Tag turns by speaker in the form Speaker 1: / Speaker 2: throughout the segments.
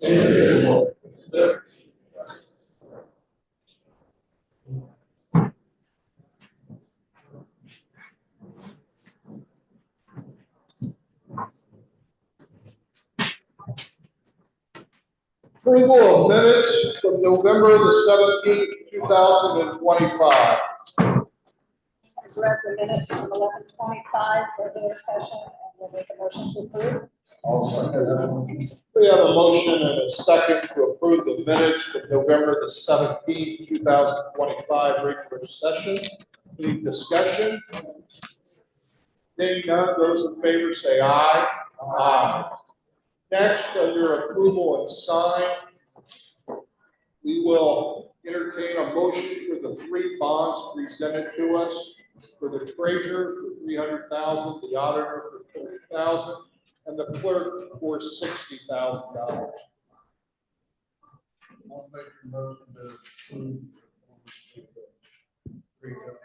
Speaker 1: Approval of minutes from November the 17th, 2025.
Speaker 2: I've read the minutes from 11:25 regular session, and we'll make a motion to approve.
Speaker 1: We have a motion and a second to approve the minutes from November the 17th, 2025 regular session. Any discussion? Seeing none, those in favor say aye. Aye. Next, under approval and sign, we will entertain a motion for the three bonds presented to us for the treasurer for $300,000, the auditor for $30,000, and the clerk for $60,000.
Speaker 3: I'll make a motion to approve.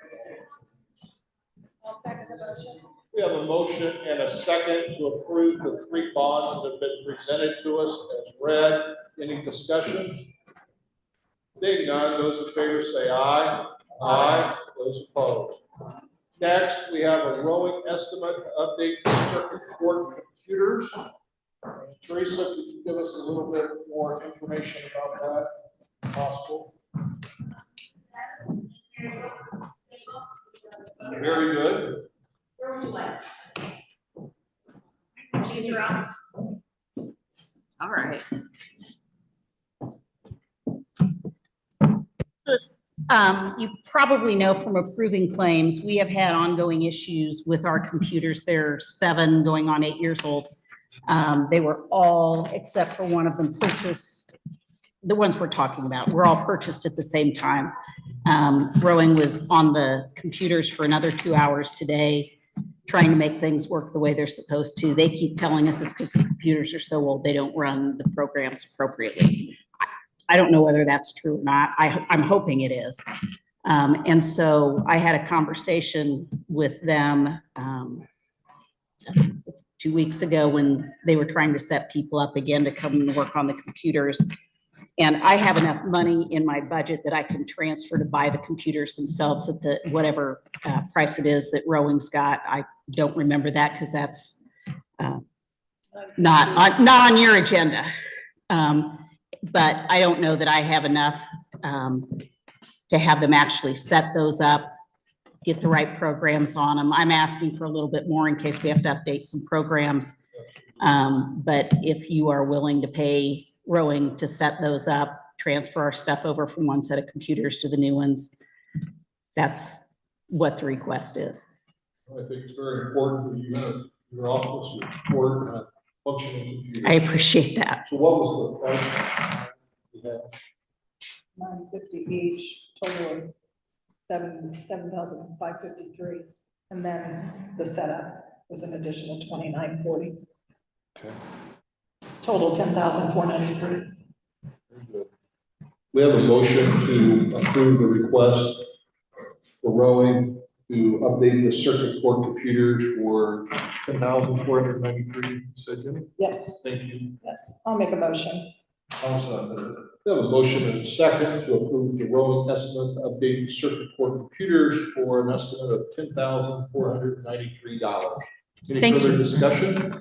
Speaker 2: I'll second the motion.
Speaker 1: We have a motion and a second to approve the three bonds that have been presented to us as read. Any discussion? Seeing none, those in favor say aye. Aye. Those opposed. Next, we have a Roeing estimate to update the circuit court computers. Teresa, could you give us a little bit more information about that, if possible? Very good.
Speaker 4: Where would you like? Choose your own.
Speaker 5: All right. You probably know from approving claims, we have had ongoing issues with our computers. They're 7 going on 8 years old. They were all, except for one of them, purchased. The ones we're talking about were all purchased at the same time. Roeing was on the computers for another 2 hours today, trying to make things work the way they're supposed to. They keep telling us it's because the computers are so old, they don't run the programs appropriately. I don't know whether that's true or not. I'm hoping it is. And so I had a conversation with them 2 weeks ago when they were trying to set people up again to come and work on the computers. And I have enough money in my budget that I can transfer to buy the computers themselves at the whatever price it is that Roeing's got. I don't remember that because that's not on your agenda. But I don't know that I have enough to have them actually set those up, get the right programs on them. I'm asking for a little bit more in case we have to update some programs. But if you are willing to pay Roeing to set those up, transfer our stuff over from one set of computers to the new ones, that's what the request is.
Speaker 1: I think it's very important that you have your office report functioning computer.
Speaker 5: I appreciate that.
Speaker 1: So what was the price? We have?
Speaker 2: $950 each, total of $7,553, and then the setup was an additional $2,940.
Speaker 1: Okay.
Speaker 2: Total $10,493.
Speaker 1: Very good. We have a motion to approve the request for Roeing to update the circuit court computers for $10,493. Said Jimmy?
Speaker 2: Yes,
Speaker 1: Thank you.
Speaker 2: yes, I'll make a motion.
Speaker 1: Also, we have a motion and a second to approve the Roeing estimate to update the circuit court computers for an estimate of $10,493. Any
Speaker 5: Thank
Speaker 1: further
Speaker 5: you.
Speaker 1: discussion?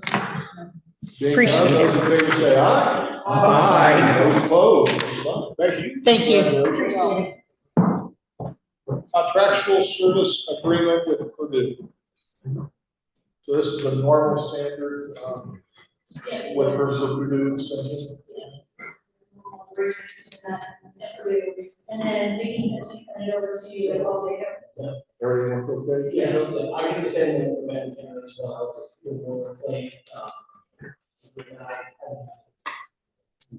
Speaker 5: Appreciate it.
Speaker 1: Those in favor say aye. Aye. Those opposed? Thank you.
Speaker 5: Thank you.
Speaker 1: Congratulations. Contractual service agreement with Purdue. So this is a normal standard
Speaker 4: Yes.
Speaker 1: with Purdue Extension.
Speaker 4: Yes. And then maybe since you send it over to Auditor.
Speaker 1: Everyone okay?
Speaker 6: Yes, I can send you the Medicare as well as the claim.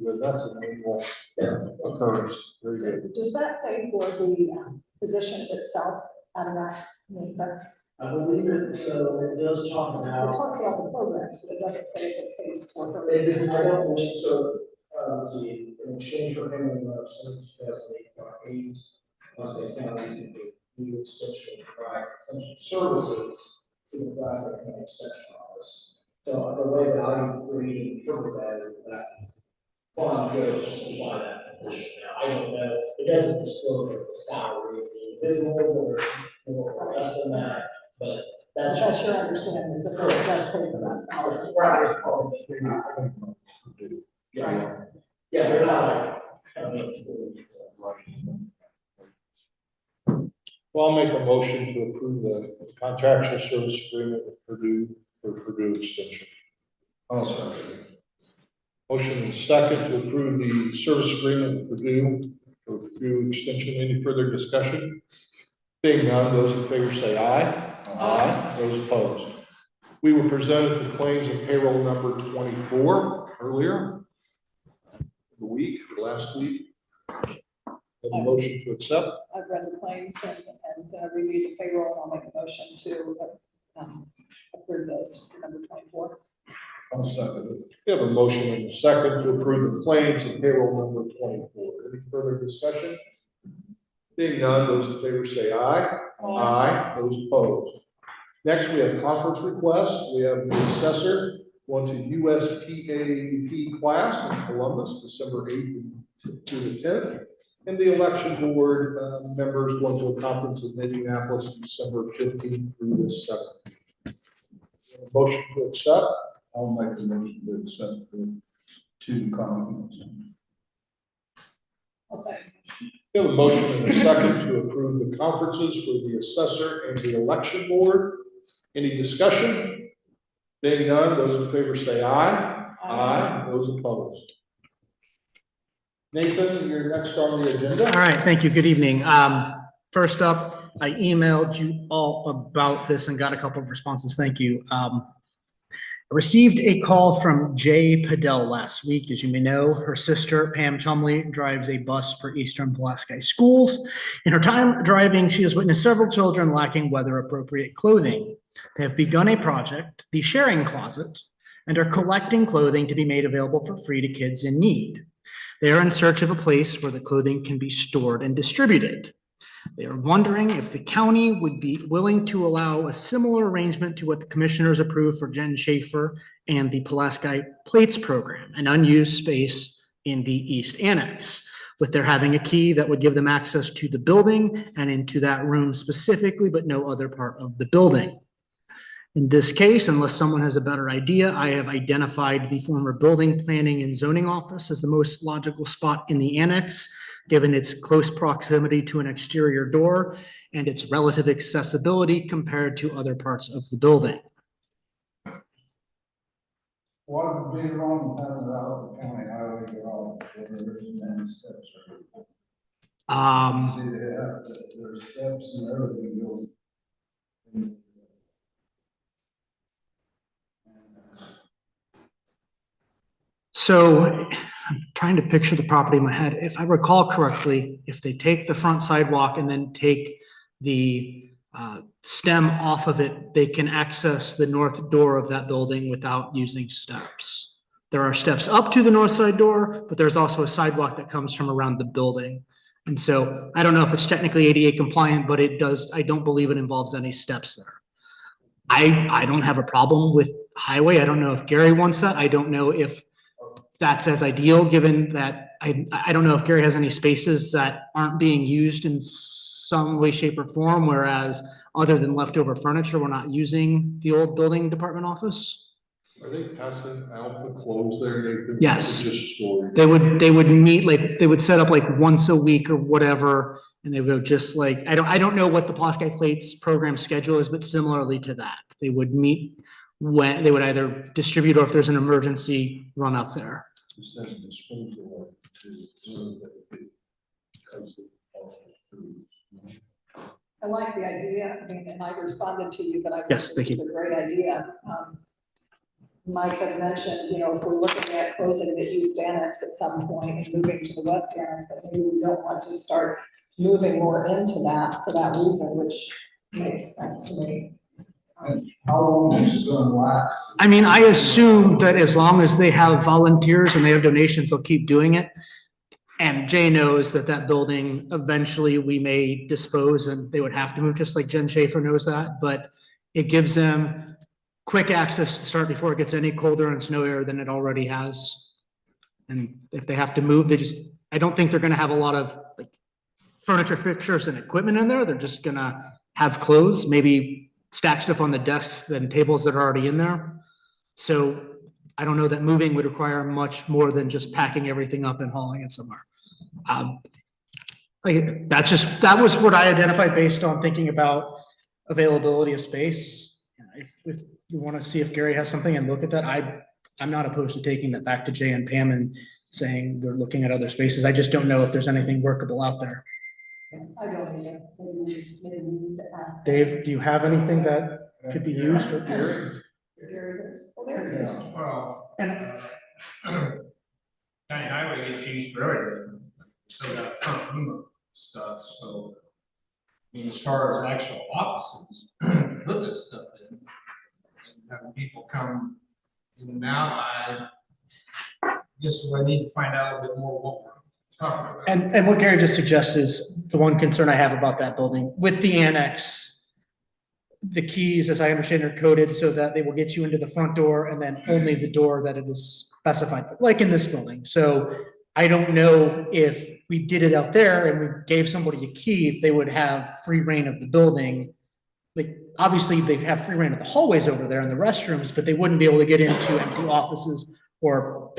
Speaker 1: Good, that's an annual occurrence. Very good.
Speaker 2: Does that pay for the position itself out of that? I mean, that's,
Speaker 6: I believe it, so it does talk
Speaker 2: it
Speaker 6: about.
Speaker 2: talks about the programs, but it doesn't say if it pays for her.
Speaker 6: It is, I don't believe so, let's see, in exchange for payment of $7,808, plus the county to do extension, provide essential services to the Pulaski County Extension Office. So the way that I read and interpret that is that fund goes to buy that position. Now, I don't know, it doesn't disclose what the salary of the individual, or less than that, but that's.
Speaker 2: That's your understanding, is that it does pay for that salary.
Speaker 6: That's where I was probably. Yeah, yeah, they're not like, I mean, it's the.
Speaker 1: Well, I'll make a motion to approve the contractual service agreement with Purdue for Purdue Extension.
Speaker 3: I'll second.
Speaker 1: Motion and second to approve the service agreement with Purdue for Purdue Extension. Any further discussion? Being none, those in favor say aye. Aye. Those opposed. We were presented the claims and payroll number 24 earlier the week, or last week. Have a motion to accept.
Speaker 2: I've read the claims and reviewed the payroll, and I'll make a motion to approve those for number 24.
Speaker 3: I'll second it.
Speaker 1: We have a motion and a second to approve the claims and payroll number 24. Any further discussion? Being none, those in favor say aye. Aye. Those opposed. Next, we have conference requests. We have the assessor going to USPAP class in Columbus, December 8th to the 10th. And the election board members going to a conference in Indianapolis, December 15th through the 7th. Motion to accept.
Speaker 3: I'll make the motion to accept the two comments.
Speaker 2: I'll say.
Speaker 1: We have a motion and a second to approve the conferences for the assessor and the election board. Any discussion? Being none, those in favor say aye. Aye. Those opposed. Nathan, you're next on the agenda.
Speaker 7: All right, thank you. Good evening. First up, I emailed you all about this and got a couple of responses. Thank you. I received a call from Jay Padell last week. As you may know, her sister, Pam Chumley, drives a bus for Eastern Pulaski schools. In her time driving, she has witnessed several children lacking weather-appropriate clothing. They have begun a project, the Sharing Closet, and are collecting clothing to be made available for free to kids in need. They are in search of a place where the clothing can be stored and distributed. They are wondering if the county would be willing to allow a similar arrangement to what the commissioners approved for Jen Schaefer and the Pulaski Plates program, an unused space in the East Annex, with their having a key that would give them access to the building and into that room specifically, but no other part of the building. In this case, unless someone has a better idea, I have identified the former building planning and zoning office as the most logical spot in the annex, given its close proximity to an exterior door and its relative accessibility compared to other parts of the building.
Speaker 3: What would be wrong with having it out of the county highway garage, where there isn't any steps or anything? See, there's steps and everything goes.
Speaker 7: So I'm trying to picture the property in my head. If I recall correctly, if they take the front sidewalk and then take the stem off of it, they can access the north door of that building without using steps. There are steps up to the north side door, but there's also a sidewalk that comes from around the building. And so I don't know if it's technically ADA compliant, but it does, I don't believe it involves any steps there. I don't have a problem with highway. I don't know if Gary wants that. I don't know if that's as ideal, given that I don't know if Gary has any spaces that aren't being used in some way, shape, or form, whereas other than leftover furniture, we're not using the old building department office.
Speaker 1: Are they passing out the clothes there, Nathan?
Speaker 7: Yes.
Speaker 1: Just storage?
Speaker 7: They would meet, like, they would set up like once a week or whatever, and they would go just like, I don't know what the Pulaski Plates program schedule is, but similarly to that, they would meet when they would either distribute, or if there's an emergency, run up there.
Speaker 3: It says disposal to
Speaker 2: I like the idea, I mean, and I responded to you, but I think
Speaker 7: Yes, thank
Speaker 2: this is a great idea. Mike had mentioned, you know, if we're looking at closing the East Annex at some point and moving to the West Annex, that maybe we don't want to start moving more into that for that reason, which makes sense to me.
Speaker 3: How long is it going to last?
Speaker 7: I mean, I assume that as long as they have volunteers and they have donations, they'll keep doing it. And Jay knows that that building, eventually we may dispose and they would have to move, just like Jen Schaefer knows that, but it gives them quick access to start before it gets any colder and snowier than it already has. And if they have to move, I don't think they're gonna have a lot of like furniture, fixtures and equipment in there. They're just gonna have clothes, maybe stack stuff on the desks and tables that are already in there. So I don't know that moving would require much more than just packing everything up and hauling it somewhere. That was what I identified based on thinking about availability of space. If you want to see if Gary has something and look at that, I'm not opposed to taking that back to Jay and Pam and saying we're looking at other spaces. I just don't know if there's anything workable out there.
Speaker 2: I don't either. Maybe we need to ask.
Speaker 7: Dave, do you have anything that could be used?
Speaker 2: Well, there it is.
Speaker 6: Well,
Speaker 7: And
Speaker 6: county highway gets used for everything, still got front room stuff, so. I mean, as far as actual offices, put this stuff in, and having people come in and out, I guess I need to find out a little bit more what we're talking about.
Speaker 7: And what Gary just suggested is the one concern I have about that building with the annex. The keys, as I understand, are coded so that they will get you into the front door and then only the door that it is specified, like in this building. So I don't know if we did it out there and we gave somebody a key, if they would have free reign of the building. Like, obviously they have free reign of the hallways over there and the restrooms, but they wouldn't be able to get into empty offices or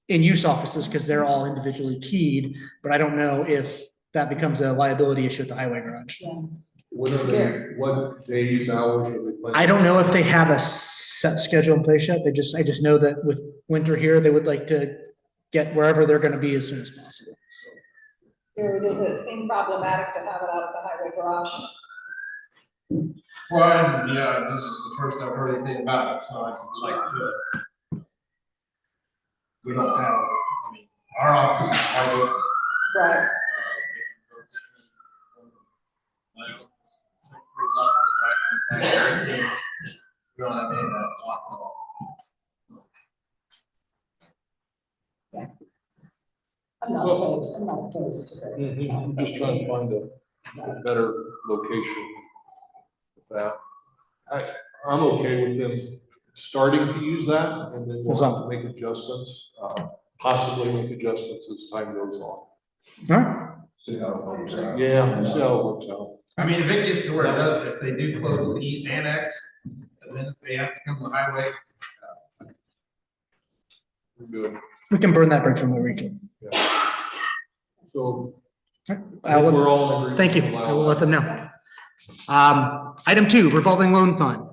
Speaker 7: in use offices because they're all individually keyed. But I don't know if that becomes a liability issue at the highway garage.
Speaker 2: Yeah.
Speaker 1: What days, hours are they planning?
Speaker 7: I don't know if they have a set schedule in place yet. I just know that with winter here, they would like to get wherever they're gonna be as soon as possible.
Speaker 2: Gary, does it seem problematic to have it out at the highway garage?
Speaker 6: Well, yeah, this is the first I've heard anything about it, so I'd like to. We don't have, I mean, our office is highway.
Speaker 2: Right.
Speaker 6: We don't have any of that locked off.
Speaker 2: I'm not opposed to it.
Speaker 1: I'm just trying to find a better location with that. I'm okay with them starting to use that, and then we'll have to make adjustments, possibly make adjustments as time goes on.
Speaker 7: All right.
Speaker 3: See how it works out.
Speaker 1: Yeah, see how it works out.
Speaker 6: I mean, if it gets to where it does, if they do close the east annex, and then if they have to come to the highway.
Speaker 1: We're good.
Speaker 7: We can burn that bridge when we reach it.
Speaker 1: Yeah. So
Speaker 7: I will-
Speaker 1: we're all in agreement.
Speaker 7: Thank you.
Speaker 1: to allow
Speaker 7: I will let
Speaker 1: that.
Speaker 7: them know. Item 2, revolving loan fund.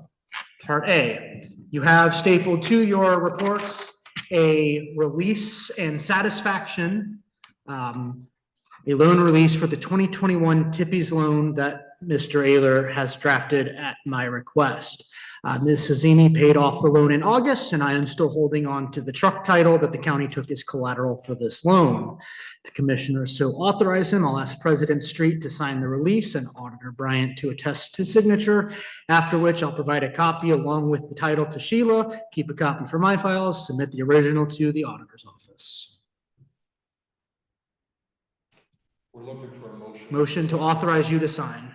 Speaker 7: Part A, you have stapled to your reports a release and satisfaction, a loan release for the 2021 Tippy's loan that Mr. Ayler has drafted at my request. Ms. Hazimi paid off the loan in August, and I am still holding on to the truck title that the county took as collateral for this loan. The commissioner so authorize him. I'll ask President Street to sign the release and Auditor Bryant to attest his signature, after which I'll provide a copy along with the title to Sheila, keep a copy for my files, submit the original to the auditor's office.
Speaker 1: We're looking for a motion.
Speaker 7: Motion to authorize you to sign.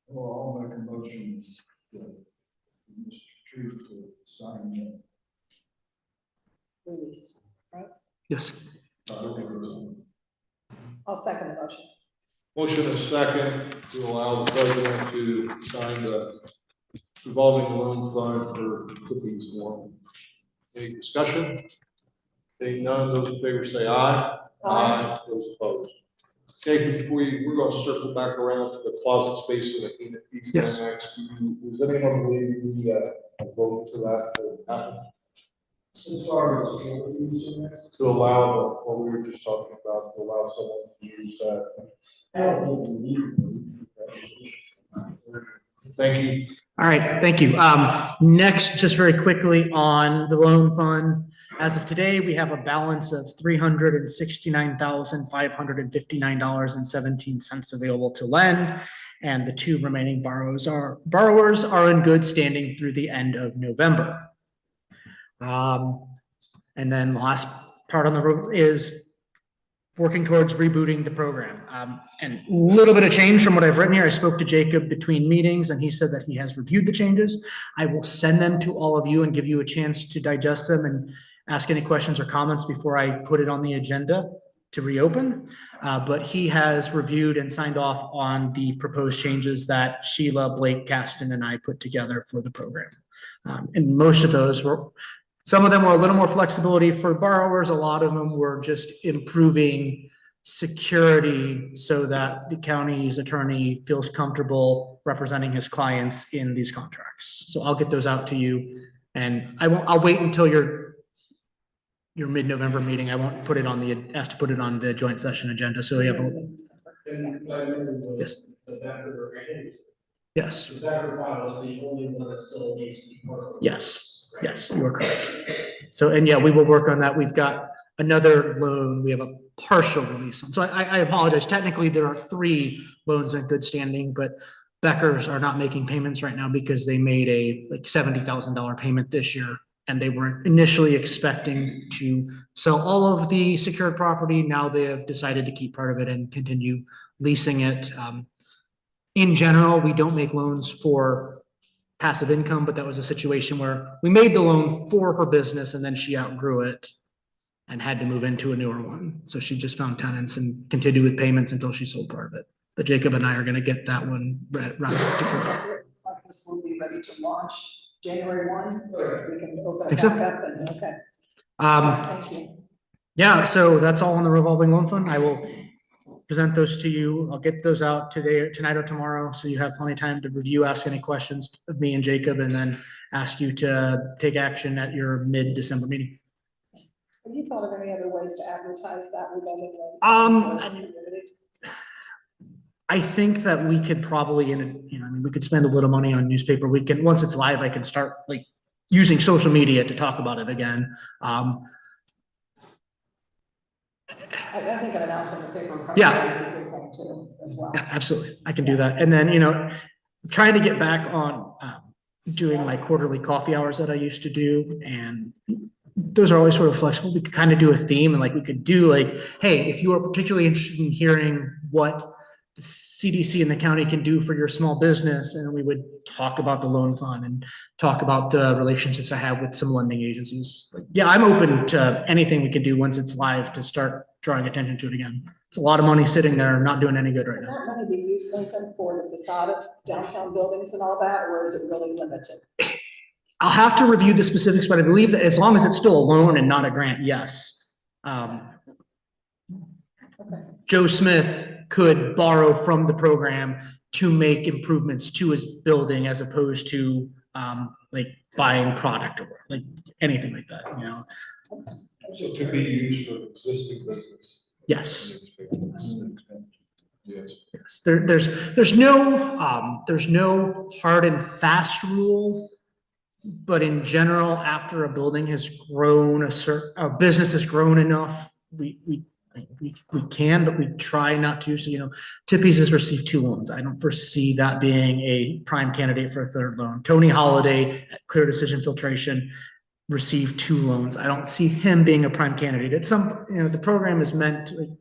Speaker 3: Well, I'll make a motion to Mr. Tree to sign it.
Speaker 2: Release, right?
Speaker 7: Yes.
Speaker 2: I'll second the motion.
Speaker 1: Motion is second to allow the president to sign the revolving loan fund for Tippy's loan. Any discussion? Seeing none, those in favor say aye.
Speaker 2: Aye.
Speaker 1: Those opposed. Nathan, before we're going to circle back around to the closet space in the East
Speaker 7: Yes.
Speaker 1: Annex. Does anyone believe we vote for that to happen?
Speaker 6: As far as what we use in this,
Speaker 1: To allow what we were just talking about, to allow someone to use that.
Speaker 6: I don't think we need.
Speaker 1: Thank you.
Speaker 7: All right, thank you. Next, just very quickly on the loan fund. As of today, we have a balance of $369,559.17 available to lend. And the 2 remaining borrowers are in good standing through the end of November. And then the last part on the road is working towards rebooting the program. And a little bit of change from what I've written here. I spoke to Jacob between meetings and he said that he has reviewed the changes. I will send them to all of you and give you a chance to digest them. And ask any questions or comments before I put it on the agenda to reopen. But he has reviewed and signed off on the proposed changes that Sheila, Blake, Caston, and I put together for the program. And most of those were, some of them were a little more flexibility for borrowers. A lot of them were just improving security so that the county's attorney feels comfortable representing his clients in these contracts. So I'll get those out to you, and I'll wait until your mid-November meeting. I won't put it on ask to put it on the joint session agenda. So you have,
Speaker 6: And
Speaker 7: yes,
Speaker 6: the Becker, I think,
Speaker 7: yes,
Speaker 6: the Becker file is the only one that still needs to be partial.
Speaker 7: yes, yes, you are correct. So, and yeah, we will work on that. We've got another loan. We have a partial release on. So I apologize. Technically, there are 3 loans in good standing, but Beckers are not making payments right now because they made a like $70,000 payment this year. And they were initially expecting to sell all of the secured property. Now they have decided to keep part of it and continue leasing it. In general, we don't make loans for passive income, but that was a situation where we made the loan for her business and then she outgrew it and had to move into a newer one. So she just found tenants and continued with payments until she sold part of it. But Jacob and I are going to get that one wrapped up.
Speaker 2: Looks like this will be ready to launch January 1. We can open it
Speaker 7: Think so?
Speaker 2: back up and, okay, thank you.
Speaker 7: Yeah, so that's all on the revolving loan fund. I will present those to you. I'll get those out tonight or tomorrow, so you have plenty of time to review, ask any questions of me and Jacob, and then ask you to take action at your mid-December meeting.
Speaker 2: Have you thought of any other ways to advertise that revolving loan?
Speaker 7: I think that we could probably, we could spend a little money on newspaper. We can, once it's live, I can start like using social media to talk about it again.
Speaker 2: I think an announcement in the paper.
Speaker 7: Yeah.
Speaker 2: Would be a good thing too, as well.
Speaker 7: Yeah, absolutely. I can do that. And then, trying to get back on doing my quarterly coffee hours that I used to do. And those are always sort of flexible. We could kind of do a theme, and like we could do like, hey, if you are particularly interested in hearing what the C.D.C. and the county can do for your small business, and we would talk about the loan fund and talk about the relationships I have with some lending agencies. Like, yeah, I'm open to anything we can do once it's live to start drawing attention to it again. It's a lot of money sitting there, not doing any good right
Speaker 2: Can
Speaker 7: now.
Speaker 2: that money be used, Lincoln, for the facade of downtown buildings and all that, or is it really limited?
Speaker 7: I'll have to review the specifics, but I believe that as long as it's still a loan and not a grant, yes.
Speaker 2: Okay.
Speaker 7: Joe Smith could borrow from the program to make improvements to his building as opposed to like buying product or like anything like that,
Speaker 1: So it could be used for existing business.
Speaker 7: Yes.
Speaker 1: Yes.
Speaker 7: Yes. There's no hard and fast rule, but in general, after a building has grown, a business has grown enough, we can, but we try not to. So, Tippy's has received 2 loans. I don't foresee that being a prime candidate for a 3rd loan. Tony Holiday at Clear Decision Filtration received 2 loans. I don't see him being a prime candidate. At some, the program is meant to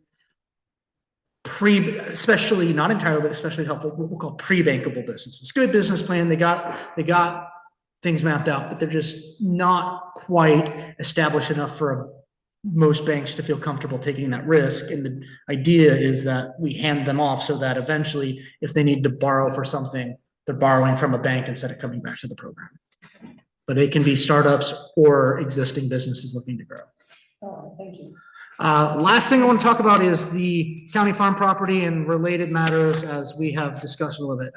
Speaker 7: especially not entirely, but especially help like what we'll call pre-bankable businesses. Good business plan. They got things mapped out, but they're just not quite established enough for most banks to feel comfortable taking that risk. And the idea is that we hand them off so that eventually, if they need to borrow for something, they're borrowing from a bank instead of coming back to the program. But it can be startups or existing businesses looking to grow.
Speaker 2: Oh, thank you.
Speaker 7: Last thing I want to talk about is the county farm property and related matters, as we have discussed a little bit.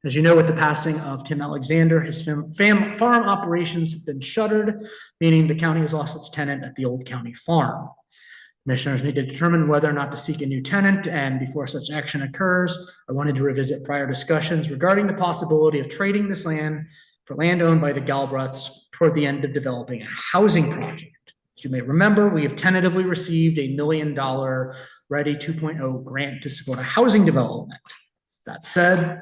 Speaker 7: As you know, with the passing of Tim Alexander, his farm operations have been shuttered, meaning the county has lost its tenant at the old county farm. Commissioners need to determine whether or not to seek a new tenant, and before such action occurs, I wanted to revisit prior discussions regarding the possibility of trading this land for land owned by the Galbraiths toward the end of developing a housing project. As you may remember, we have tentatively received a $1 million Ready 2.0 grant to support a housing development. That said,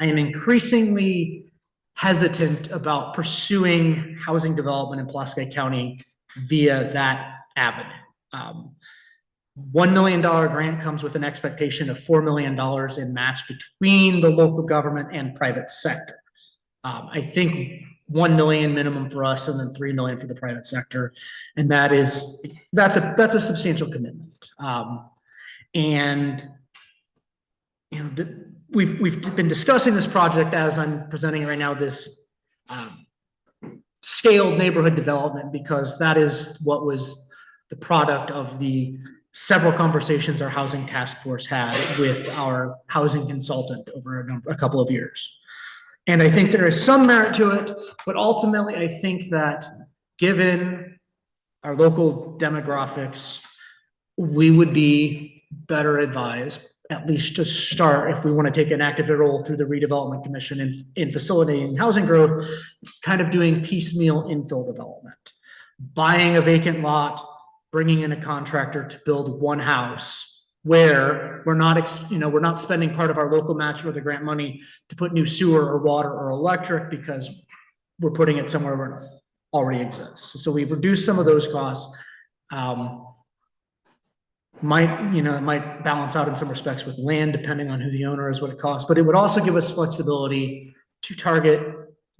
Speaker 7: I am increasingly hesitant about pursuing housing development in Pulaski County via that avenue. $1 million grant comes with an expectation of $4 million in match between the local government and private sector. I think 1 million minimum for us and then 3 million for the private sector. And that's a substantial commitment. And you know, we've been discussing this project as I'm presenting it right now, this scaled neighborhood development, because that is what was the product of the several conversations our housing task force had with our housing consultant over a couple of years. And I think there is some merit to it, but ultimately I think that given our local demographics, we would be better advised, at least to start, if we want to take an active role through the redevelopment commission in facilitating housing growth, kind of doing piecemeal infill development, buying a vacant lot, bringing in a contractor to build one house where we're not spending part of our local match or the grant money to put new sewer or water or electric, because we're putting it somewhere where it already exists. So we've reduced some of those costs. It might balance out in some respects with land, depending on who the owner is, what it costs, but it would also give us flexibility to target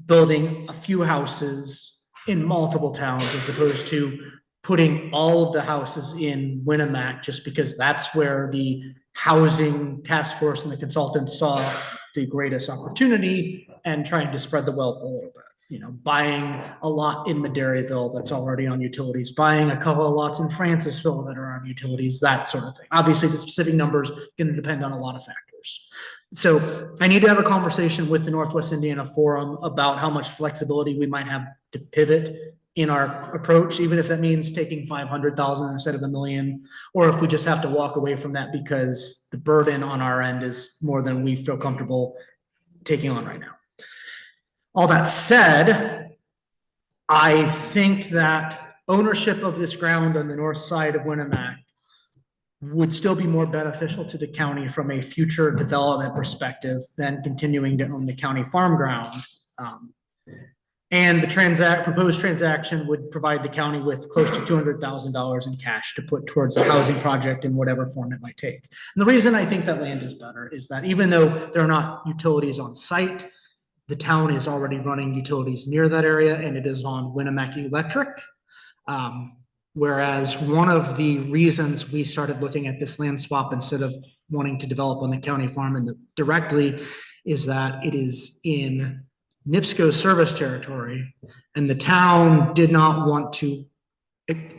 Speaker 7: building a few houses in multiple towns, as opposed to putting all of the houses in Winnemac, just because that's where the housing task force and the consultants saw the greatest opportunity, and trying to spread the wealth a little bit. You know, buying a lot in Maderaeville that's already on utilities, buying a couple of lots in Francisville that are on utilities, that sort of thing. Obviously, the specific numbers going to depend on a lot of factors. So I need to have a conversation with the Northwest Indiana Forum about how much flexibility we might have to pivot in our approach, even if that means taking 500,000 instead of $1 million, or if we just have to walk away from that because the burden on our end is more than we feel comfortable taking on right now. All that said, I think that ownership of this ground on the north side of Winnemac would still be more beneficial to the county from a future development perspective than continuing to own the county farm ground. And the proposed transaction would provide the county with close to $200,000 in cash to put towards the housing project in whatever form it might take. And the reason I think that land is better is that even though there are not utilities on site, the town is already running utilities near that area, and it is on Winnemac Electric. Whereas one of the reasons we started looking at this land swap instead of wanting to develop on the county farm and directly is that it is in NIPSCO service territory, and the town did not want to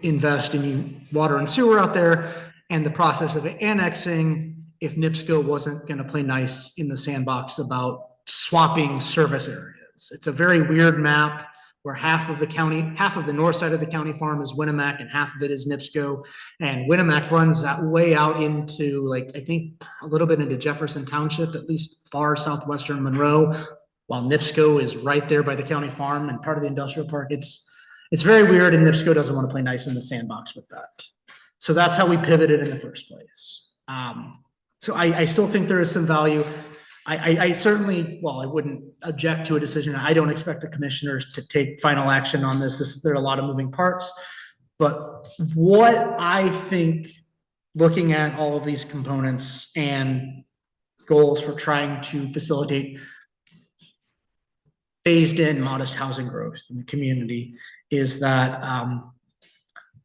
Speaker 7: invest in water and sewer out there, and the process of annexing, if NIPSCO wasn't going to play nice in the sandbox about swapping service areas. It's a very weird map where half of the north side of the county farm is Winnemac and half of it is NIPSCO, and Winnemac runs that way out into, like, I think a little bit into Jefferson Township, at least far southwestern Monroe, while NIPSCO is right there by the county farm and part of the industrial park. It's very weird, and NIPSCO doesn't want to play nice in the sandbox with that. So that's how we pivoted in the first place. So I still think there is some value. I certainly, I wouldn't object to a decision. I don't expect the commissioners to take final action on this. There are a lot of moving parts. But what I think, looking at all of these components and goals for trying to facilitate phased in modest housing growth in the community, is that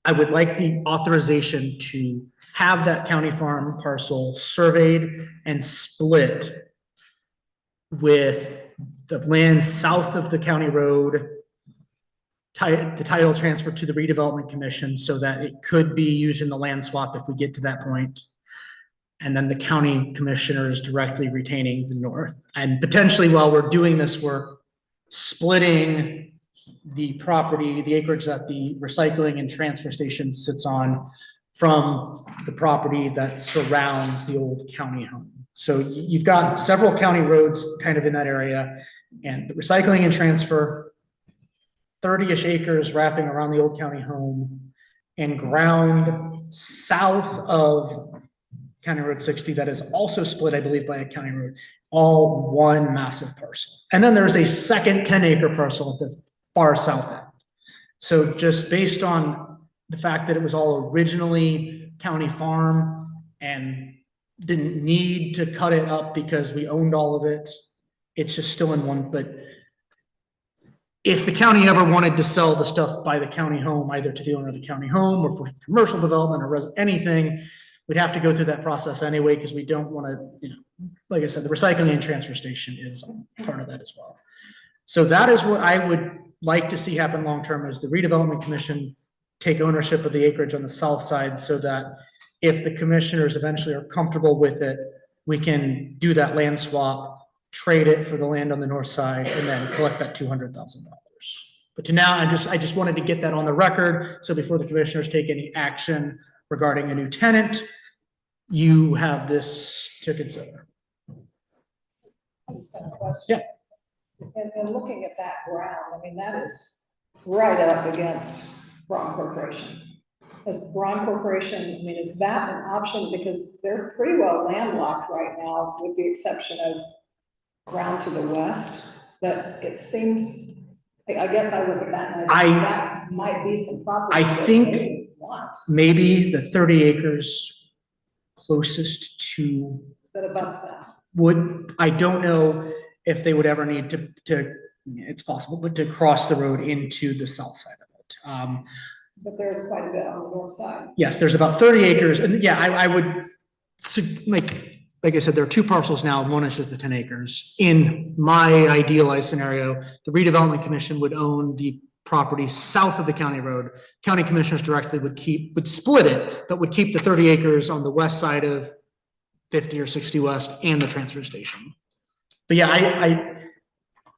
Speaker 7: I would like the authorization to have that county farm parcel surveyed and split with the land south of the county road, the title transfer to the redevelopment commission so that it could be used in the land swap if we get to that point. And then the county commissioners directly retaining the north. And potentially, while we're doing this work, splitting the property, the acreage that the recycling and transfer station sits on from the property that surrounds the old county home. So you've got several county roads kind of in that area, and the recycling and transfer, 30-ish acres wrapping around the old county home, and ground south of County Road 60 that is also split, I believe, by a county road, all one massive parcel. And then there's a second 10-acre parcel at the far south end. So just based on the fact that it was all originally county farm and didn't need to cut it up because we owned all of it, it's just still in one. But if the county ever wanted to sell the stuff by the county home, either to the owner of the county home or for commercial development or anything, we'd have to go through that process anyway, because we don't want to, like I said, the recycling and transfer station is part of that as well. So that is what I would like to see happen long-term, is the redevelopment commission take ownership of the acreage on the south side, so that if the commissioners eventually are comfortable with it, we can do that land swap, trade it for the land on the north side, and then collect that $200,000. But to now, I just wanted to get that on the record, so before the commissioners take any action regarding a new tenant, you have this to consider. Yeah.
Speaker 2: And looking at that ground, I mean, that is right up against Braun Corporation. Is Braun Corporation, I mean, is that an option? Because they're pretty well landlocked right now, with the exception of ground to the west. But it seems, I guess I look at that and that might be some property.
Speaker 7: I think maybe the 30 acres closest to
Speaker 2: that abuts that.
Speaker 7: I don't know if they would ever need to, it's possible, but to cross the road into the south side of it.
Speaker 2: But there's quite a bit on the north side.
Speaker 7: Yes, there's about 30 acres, and yeah, I would, like I said, there are two parcels now, one is just the 10 acres. In my idealized scenario, the redevelopment commission would own the property south of the county road. County commissioners directly would split it, but would keep the 30 acres on the west side of 50 or 60 West and the transfer station. But yeah,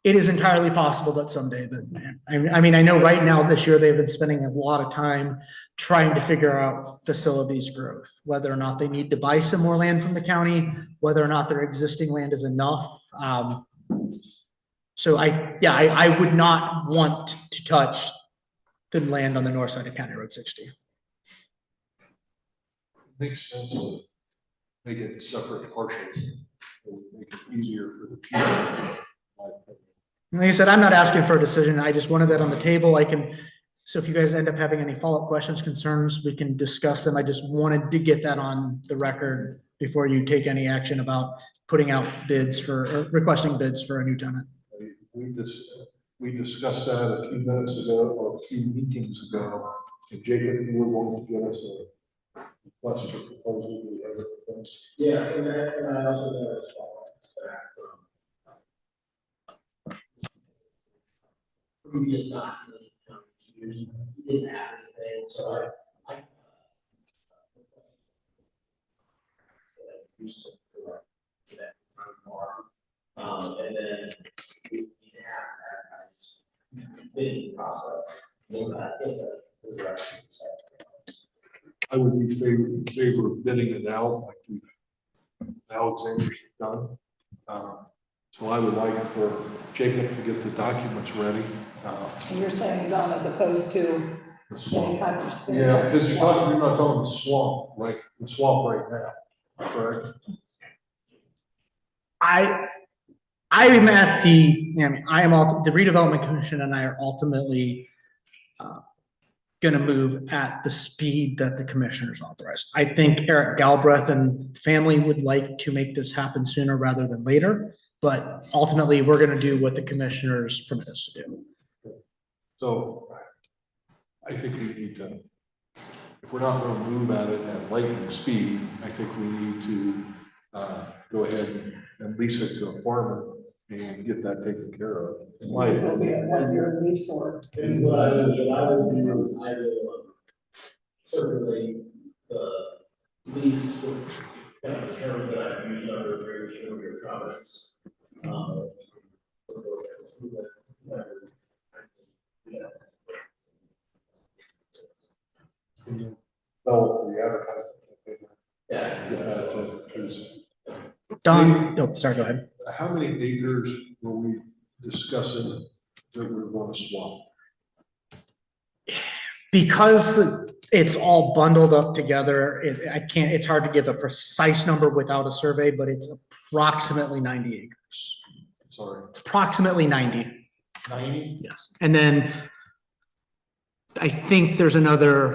Speaker 7: it is entirely possible that someday, but I mean, I know right now this year they've been spending a lot of time trying to figure out facilities growth, whether or not they need to buy some more land from the county, whether or not their existing land is enough. So I would not want to touch the land on the north side of County Road 60.
Speaker 8: Makes sense to make it separate parcels, make it easier for the people.
Speaker 7: Like I said, I'm not asking for a decision. I just wanted that on the table. So if you guys end up having any follow-up questions, concerns, we can discuss them. I just wanted to get that on the record before you take any action about putting out bids or requesting bids for a new tenant.
Speaker 8: We discussed that a few minutes ago, or a few meetings ago, and Jacob, you were going to give us a request for proposal.
Speaker 6: Yes, and I also know as well, back from previous documents, we didn't have anything, so I used to for that farm, and then we need to have that bidding process.
Speaker 8: I would be in favor of bidding it out like we Alexander's done. So I would like for Jacob to get the documents ready.
Speaker 2: And you're saying done as opposed to
Speaker 8: The
Speaker 2: any
Speaker 8: swamp.
Speaker 2: kind of.
Speaker 8: Yeah, because you're not talking the swamp, right? The swamp right now, correct?
Speaker 7: I'm at the redevelopment commission and I are ultimately going to move at the speed that the commissioners authorized. I think Eric Galbraith and family would like to make this happen sooner rather than later, but ultimately we're going to do what the commissioners permit us to do.
Speaker 8: So I think we need to, if we're not going to move at it at lightning speed, I think we need to go ahead and lease it to a farmer and get that taken care of.
Speaker 2: This will be a 1-year lease or.
Speaker 6: And what I would do, I will certainly lease with kind of the terms that I've used under various of your comments.
Speaker 8: Well, the advertising.
Speaker 6: Yeah.
Speaker 7: Don, oh, sorry, go ahead.
Speaker 8: How many acres were we discussing that we're going to swap?
Speaker 7: Because it's all bundled up together, it's hard to give a precise number without a survey, but it's approximately 90 acres.
Speaker 8: Sorry.
Speaker 7: It's approximately 90.
Speaker 8: 90?
Speaker 7: Yes. And then I think there's another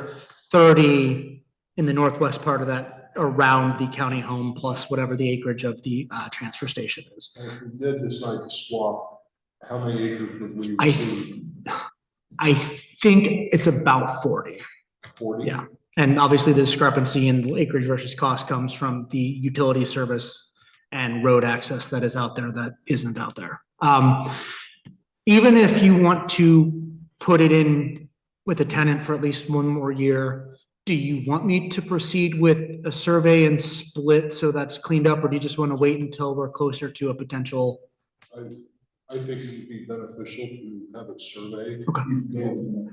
Speaker 7: 30 in the northwest part of that around the county home plus whatever the acreage of the transfer station is.
Speaker 8: And if we did decide to swap, how many acres would we?
Speaker 7: I think it's about 40.
Speaker 8: 40?
Speaker 7: Yeah. And obviously the discrepancy in acreage versus cost comes from the utility service and road access that is out there that isn't out there. Even if you want to put it in with a tenant for at least one more year, do you want me to proceed with a survey and split so that's cleaned up, or do you just want to wait until we're closer to a potential?
Speaker 8: I think it would be beneficial to have it surveyed.
Speaker 7: Okay.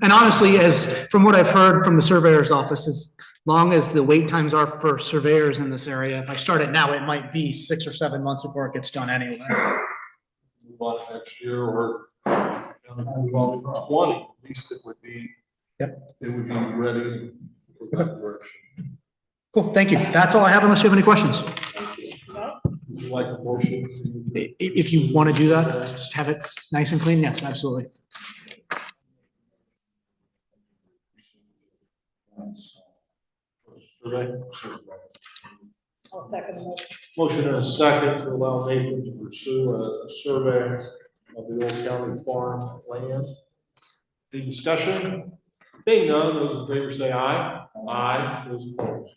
Speaker 7: And honestly, as from what I've heard from the surveyor's office, as long as the wait times are for surveyors in this area, if I start it now, it might be 6 or 7 months before it gets done anyway.
Speaker 8: Move on next year, or move on to 20, at least it would be.
Speaker 7: Yep.
Speaker 8: It would be ready for that direction.
Speaker 7: Cool, thank you. That's all I have unless you have any questions.
Speaker 8: Would you like a motion?
Speaker 7: If you want to do that, just have it nice and clean, yes, absolutely.
Speaker 8: Survey?
Speaker 2: I'll second the motion.
Speaker 1: Motion and a second to allow Nathan to pursue a survey of the old county farm land. Any discussion? Being none, those in favor say aye. Aye. Those opposed.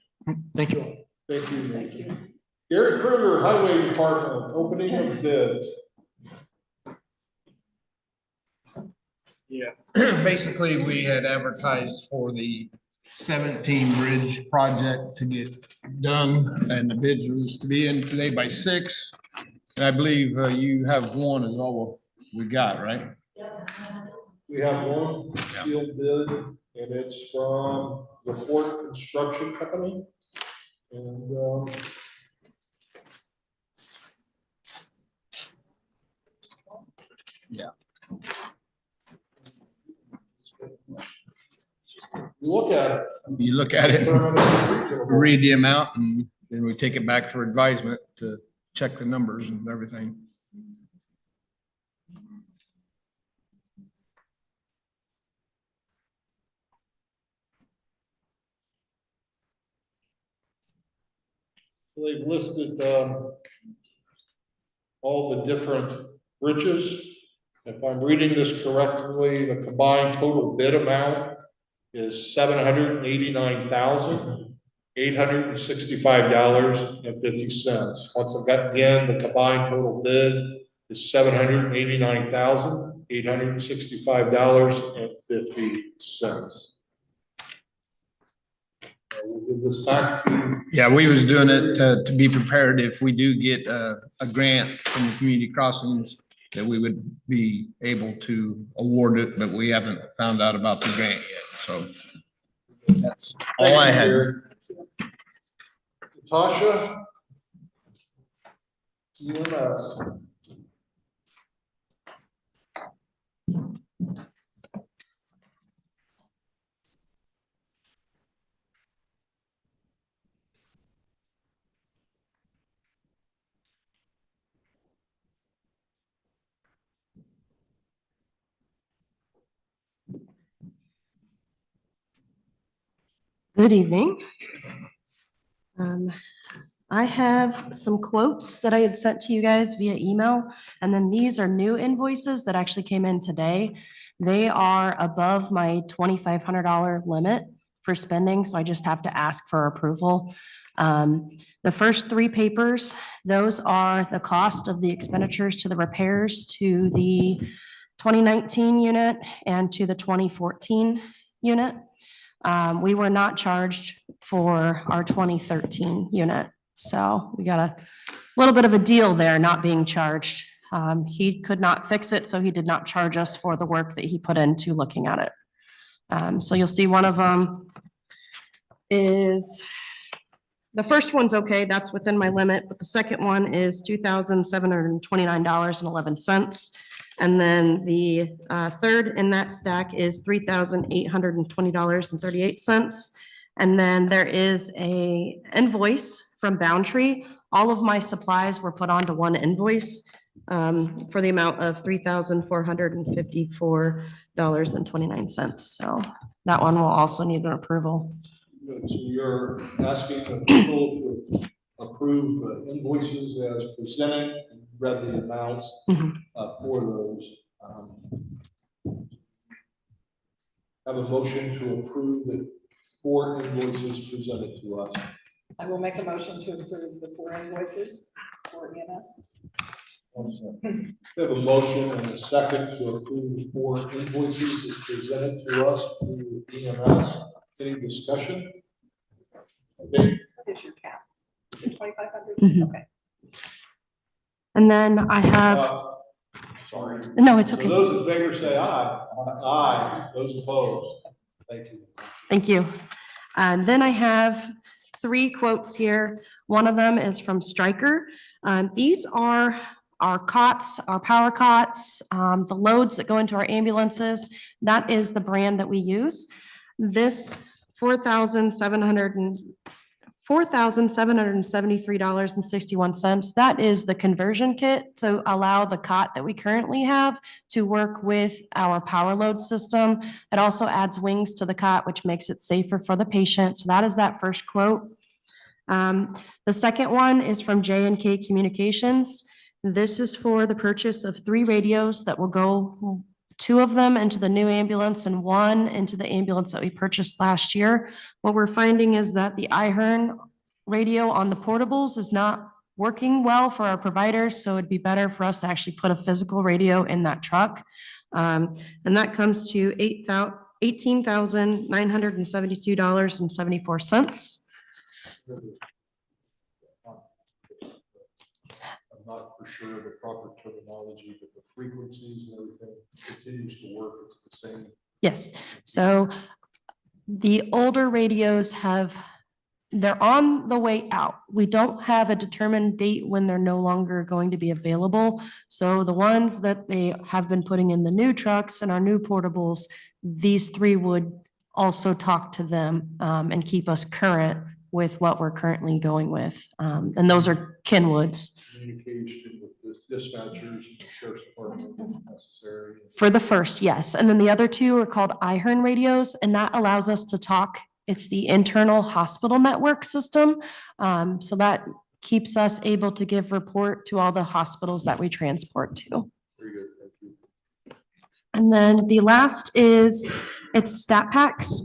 Speaker 7: Thank you.
Speaker 1: Thank you, Nathan. Gary Kruger, Highway Department, opening of bids.
Speaker 9: Yeah, basically, we had advertised for the 17 bridge project to get done, and the bids was to be in today by 6. And I believe you have one is all we got, right?
Speaker 1: We have one sealed bid, and it's from the Port Construction Company. And,
Speaker 9: Yeah.
Speaker 1: You look at it,
Speaker 9: Read the amount, and then we take it back for advisement to check the numbers and everything.
Speaker 1: they've listed all the different bridges. If I'm reading this correctly, the combined total bid amount is $789,865.50. Once again, the combined total bid is $789,865.50. We'll give this back to.
Speaker 9: Yeah, we was doing it to be prepared if we do get a grant from the community crossings, that we would be able to award it, but we haven't found out about the grant yet, so. That's all I had.
Speaker 1: Natasha? E.M.S.
Speaker 10: Good evening. I have some quotes that I had sent to you guys via email, and then these are new invoices that actually came in today. They are above my $2,500 limit for spending, so I just have to ask for approval. The first 3 papers, those are the cost of the expenditures to the repairs to the 2019 unit and to the 2014 unit. We were not charged for our 2013 unit. So we got a little bit of a deal there, not being charged. He could not fix it, so he did not charge us for the work that he put into looking at it. So you'll see one of them is, the first one's okay, that's within my limit, but the second one is $2,729.11. And then the third in that stack is $3,820.38. And then there is a invoice from Boundtree. All of my supplies were put onto one invoice for the amount of $3,454.29. So that one will also need an approval.
Speaker 1: Good. So you're asking the people to approve the invoices as presented, and read the amounts for those. Have a motion to approve the 4 invoices presented to us.
Speaker 2: I will make a motion to approve the 4 invoices for E.M.S.
Speaker 1: We have a motion and a second to approve the 4 invoices as presented to us through E.M.S. Any discussion? Okay,
Speaker 2: What is your cap? Is it 2,500?
Speaker 10: Mhm.
Speaker 2: Okay.
Speaker 10: And then I have,
Speaker 1: sorry.
Speaker 10: no, it's
Speaker 1: So
Speaker 10: okay.
Speaker 1: those in favor say aye. Aye. Those opposed? Thank you.
Speaker 10: Thank you. And then I have 3 quotes here. One of them is from Stryker. These are our cots, our power cots, the loads that go into our ambulances. That is the brand that we use. This $4,773.61. That is the conversion kit to allow the cot that we currently have to work with our power load system. It also adds wings to the cot, which makes it safer for the patient. So that is that first quote. The second one is from J&K Communications. This is for the purchase of 3 radios that will go, 2 of them into the new ambulance and 1 into the ambulance that we purchased last year. What we're finding is that the iHearn radio on the portables is not working well for our providers, so it'd be better for us to actually put a physical radio in that truck. And that comes to $18,972.74.
Speaker 8: I'm not for sure the proper terminology, but the frequencies and everything continues to work. It's the same.
Speaker 10: Yes, so the older radios they're on the way out. We don't have a determined date when they're no longer going to be available. So the ones that they have been putting in the new trucks and our new portables, these 3 would also talk to them and keep us current with what we're currently going with. And those are Kenwoods.
Speaker 8: Communication with the dispatchers and the sheriff's department if necessary.
Speaker 10: For the first, yes. And then the other 2 are called iHearn radios, and that allows us to talk. It's the internal hospital network system. So that keeps us able to give report to all the hospitals that we transport to.
Speaker 8: Very good, thank you.
Speaker 10: And then the last it's stat packs.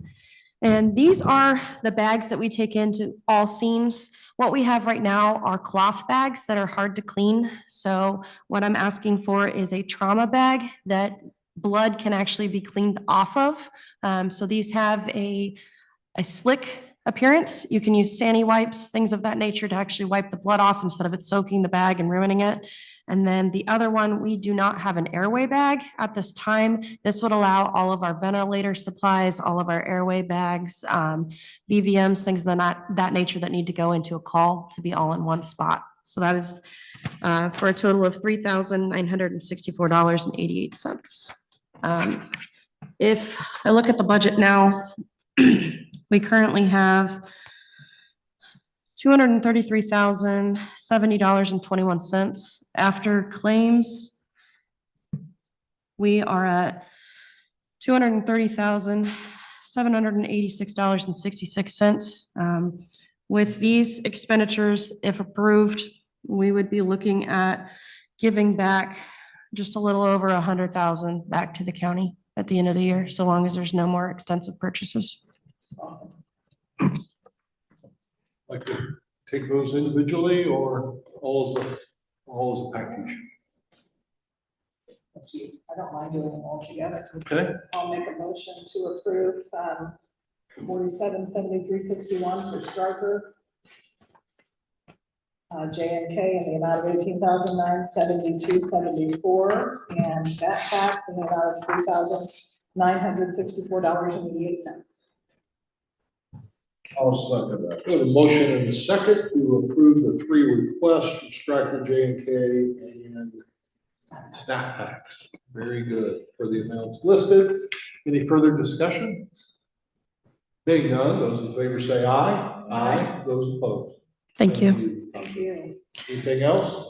Speaker 10: And these are the bags that we take into all scenes. What we have right now are cloth bags that are hard to clean. So what I'm asking for is a trauma bag that blood can actually be cleaned off of. So these have a slick appearance. You can use Sani wipes, things of that nature to actually wipe the blood off instead of it soaking the bag and ruining it. And then the other one, we do not have an airway bag at this time. This would allow all of our ventilator supplies, all of our airway bags, BVMs, things of that nature that need to go into a call to be all in one spot. So that is for a total of $3,964.88. If I look at the budget now, we currently have $233,070.21. After claims, we are at $230,786.66. With these expenditures, if approved, we would be looking at giving back just a little over $100,000 back to the county at the end of the year, so long as there's no more extensive purchases.
Speaker 2: Awesome.
Speaker 1: Like to take those individually or all as a package?
Speaker 2: I don't mind doing them all together.
Speaker 1: Okay.
Speaker 2: I'll make a motion to approve 477361 for Stryker. J&K in the amount of $18,972.74 and stat tax in the amount of $3,964.88.
Speaker 3: I'll second that.
Speaker 1: We have a motion and a second to approve the 3 requests from Stryker, J&K, and staff packs. Very good for the amounts listed. Any further discussion? Being none, those in favor say aye. Aye. Those opposed?
Speaker 10: Thank you.
Speaker 2: Thank you.
Speaker 1: Anything else?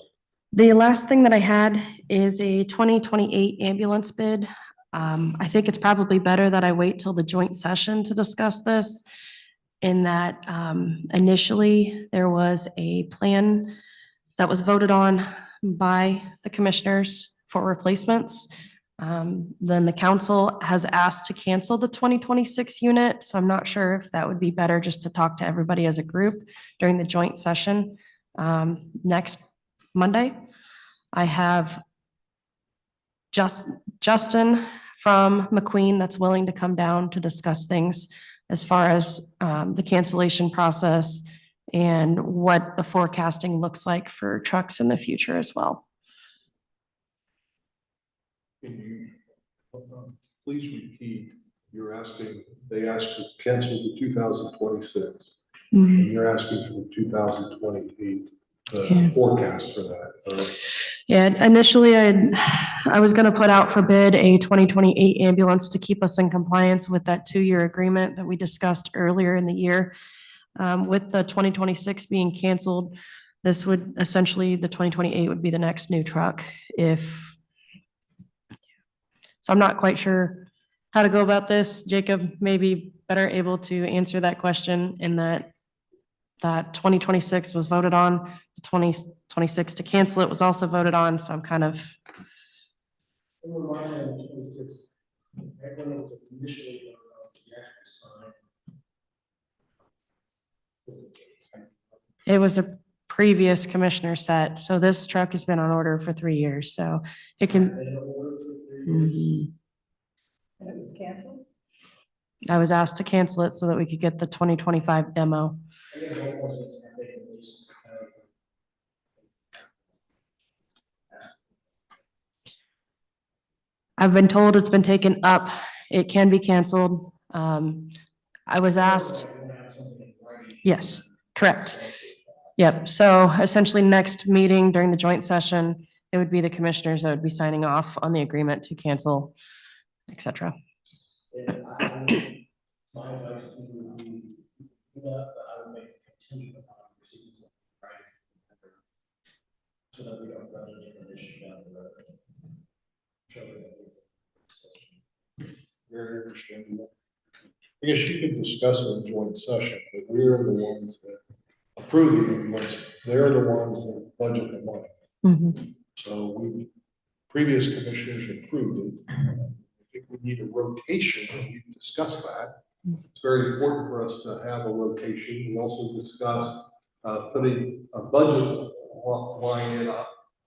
Speaker 10: The last thing that I had is a 2028 ambulance bid. I think it's probably better that I wait till the joint session to discuss this. In that initially, there was a plan that was voted on by the commissioners for replacements. Then the council has asked to cancel the 2026 unit, so I'm not sure if that would be better just to talk to everybody as a group during the joint session next Monday. I have Justin from McQueen that's willing to come down to discuss things as far as the cancellation process and what the forecasting looks like for trucks in the future as well.
Speaker 8: Can you, please repeat, they asked to cancel the 2026. And you're asking for the 2028,
Speaker 10: Yeah.
Speaker 8: forecast for that, right?
Speaker 10: Yeah, initially I was gonna put out for bid a 2028 ambulance to keep us in compliance with that 2-year agreement that we discussed earlier in the year. With the 2026 being canceled, this would essentially, the 2028 would be the next new truck so I'm not quite sure how to go about this. Jacob may be better able to answer that question in that 2026 was voted on, 2026 to cancel it was also voted on, so I'm kind of.
Speaker 6: In the line item 26, that one was initially, the actual sign.
Speaker 10: It was a previous commissioner set, so this truck has been on order for 3 years, so it can.
Speaker 6: They don't order for 3 years.
Speaker 10: Mhm.
Speaker 2: And it was canceled?
Speaker 10: I was asked to cancel it so that we could get the 2025 demo.
Speaker 6: I guess all questions have taken at least,
Speaker 10: I've been told it's been taken up. It can be canceled. I was asked, yes, correct. Yep, so essentially next meeting during the joint session, it would be the commissioners that would be signing off on the agreement to cancel, et cetera.
Speaker 6: my advice to you would be, that I would make a contingent upon proceedings, right? So that we don't run into an issue down the road.
Speaker 8: Very understandable. I guess you could discuss it in joint session, but we're the ones that approve the ambulance. They're the ones that budget the money.
Speaker 10: Mhm.
Speaker 8: So previous commissioners approved it. I think we need a rotation, and we've discussed that. It's very important for us to have a rotation. We also discussed putting a budget line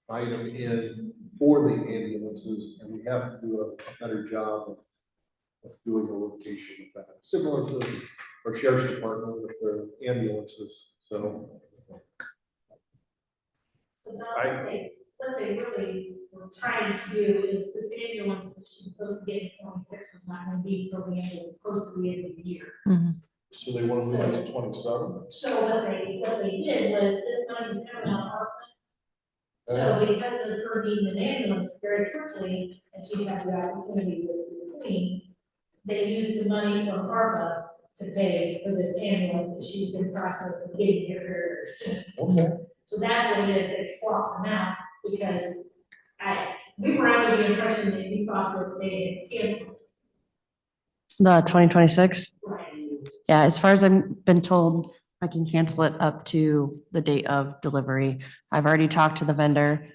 Speaker 8: item in for the ambulances, and we have to do a better job of doing a rotation of that, similar to our sheriff's department with their ambulances. So
Speaker 4: What they really were trying to do is this ambulance that she's supposed to get in 26 was not going to be until the end of, close to the end of the year.
Speaker 8: so they want to move it to 27.
Speaker 4: So what they did was this money was coming out of our fund. So because of her needing an ambulance very quickly, and she had the opportunity with the Queen, they used the money from ARPA to pay for this ambulance that she's in process of getting here very soon.
Speaker 8: Okay.
Speaker 4: So that's what it is, they swapped them out, because we were under the impression that we thought that they had canceled.
Speaker 10: The 2026?
Speaker 4: Right.
Speaker 10: Yeah, as far as I've been told, I can cancel it up to the date of delivery. I've already talked to the vendor,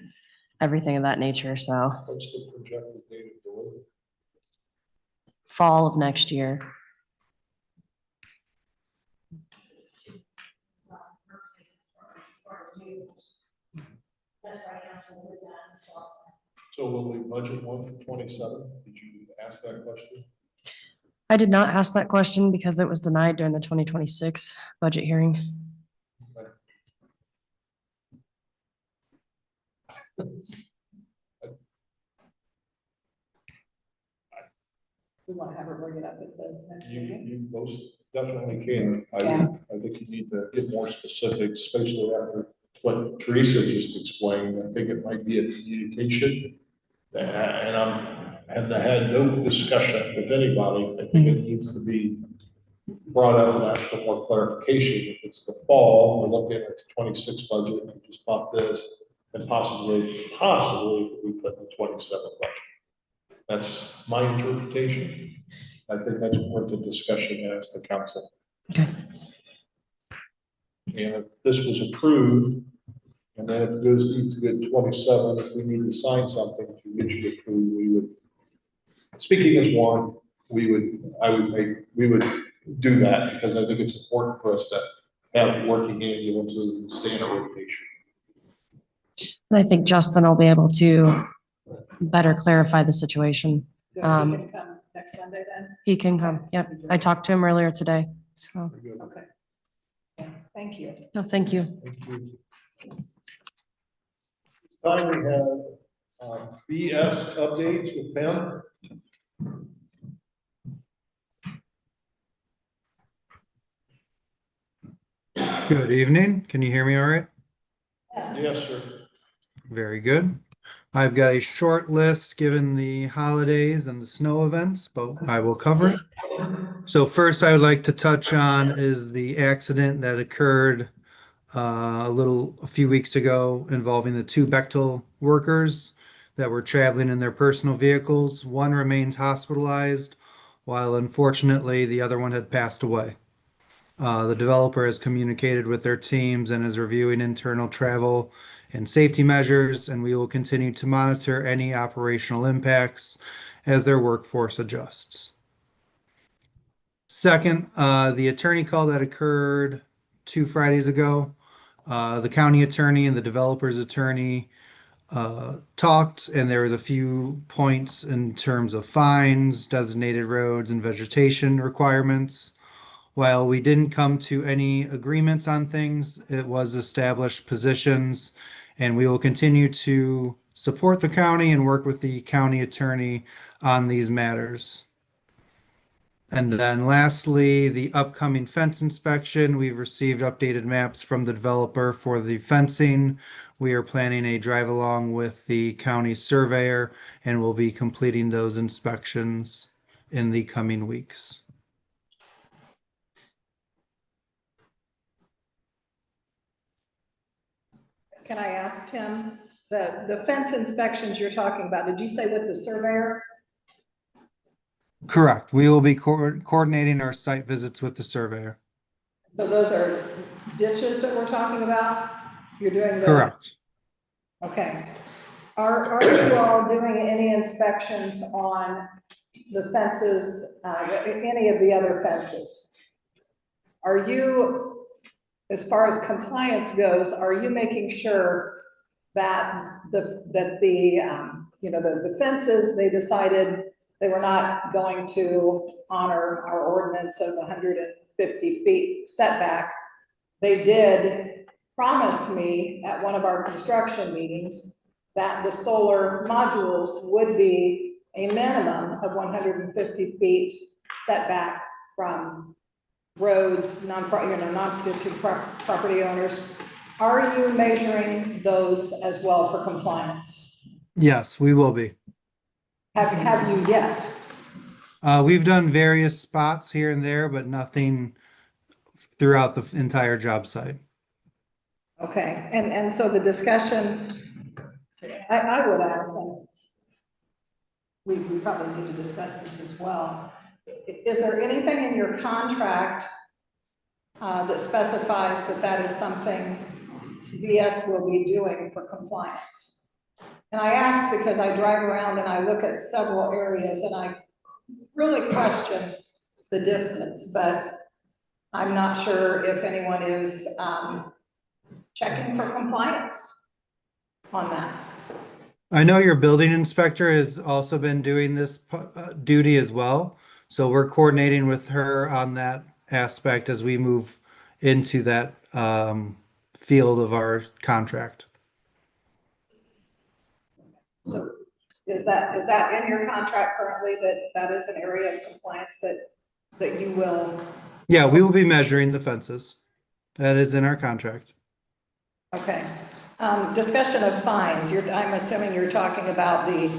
Speaker 10: everything of that nature, so
Speaker 8: What's the projected date of delivery?
Speaker 10: fall of next year.
Speaker 4: That's why council did that.
Speaker 8: So will we budget one for 27? Did you ask that question?
Speaker 10: I did not ask that question because it was denied during the 2026 budget hearing.
Speaker 2: We want to have her bring it up at the next meeting.
Speaker 8: You most definitely can.
Speaker 2: Yeah.
Speaker 8: I think you need to get more specific, especially after what Teresa just explained. I think it might be a communication. And I had no discussion with anybody. I think it needs to be brought up and asked for more clarification. If it's the fall, we're looking at the 26 budget, and just bought this, and possibly we put the 27 budget. That's my interpretation. I think that's worth the discussion as the council.
Speaker 10: Okay.
Speaker 8: And if this was approved, and then if it goes to get 27, if we need to sign something to get you approved, we would speaking as one, we would do that because I think it's important for us to have working ambulances and stay in a rotation.
Speaker 10: And I think Justin will be able to better clarify the situation.
Speaker 2: Do you think he can come next Monday then?
Speaker 10: He can come, yep. I talked to him earlier today, so,
Speaker 2: Okay. Yeah, thank you.
Speaker 10: no, thank you.
Speaker 1: Time we have BS updates with them.
Speaker 11: Good evening. Can you hear me all right?
Speaker 1: Yes, sir.
Speaker 11: Very good. I've got a short list given the holidays and the snow events, but I will cover it. So first I would like to touch on is the accident that occurred a few weeks ago involving the two Bechtel workers that were traveling in their personal vehicles. One remains hospitalized, while unfortunately the other one had passed away. The developer has communicated with their teams and is reviewing internal travel and safety measures, and we will continue to monitor any operational impacts as their workforce adjusts. Second, the attorney call that occurred 2 Fridays ago, the county attorney and the developer's attorney talked, and there was a few points in terms of fines, designated roads, and vegetation requirements. While we didn't come to any agreements on things, it was established positions, and we will continue to support the county and work with the county attorney on these matters. And then lastly, the upcoming fence inspection. We've received updated maps from the developer for the fencing. We are planning a drive along with the county surveyor and will be completing those inspections in the coming weeks.
Speaker 2: Can I ask Tim, the fence inspections you're talking about, did you say with the surveyor?
Speaker 11: Correct. We will be coordinating our site visits with the surveyor.
Speaker 2: So those are ditches that we're talking about? You're doing the.
Speaker 11: Correct.
Speaker 2: Okay. Are you all doing any inspections on the fences, any of the other fences? Are you, as far as compliance goes, are you making sure that the fences, they decided they were not going to honor our ordinance of 150 feet setback? They did promise me at one of our construction meetings that the solar modules would be a minimum of 150 feet setback from roads, non-district property owners. Are you measuring those as well for compliance?
Speaker 11: Yes, we will be.
Speaker 2: Have you yet?
Speaker 11: We've done various spots here and there, but nothing throughout the entire job site.
Speaker 2: Okay, and so the discussion, I would ask, and we probably need to discuss this as well. Is there anything in your contract that specifies that that is something VS will be doing for compliance? And I ask because I drive around and I look at several areas and I really question the distance, but I'm not sure if anyone is checking for compliance on that.
Speaker 11: I know your building inspector has also been doing this duty as well. So we're coordinating with her on that aspect as we move into that field of our contract.
Speaker 2: So is that in your contract currently, that is an area of compliance that you will?
Speaker 11: Yeah, we will be measuring the fences. That is in our contract.
Speaker 2: Okay. Discussion of fines. I'm assuming you're talking about the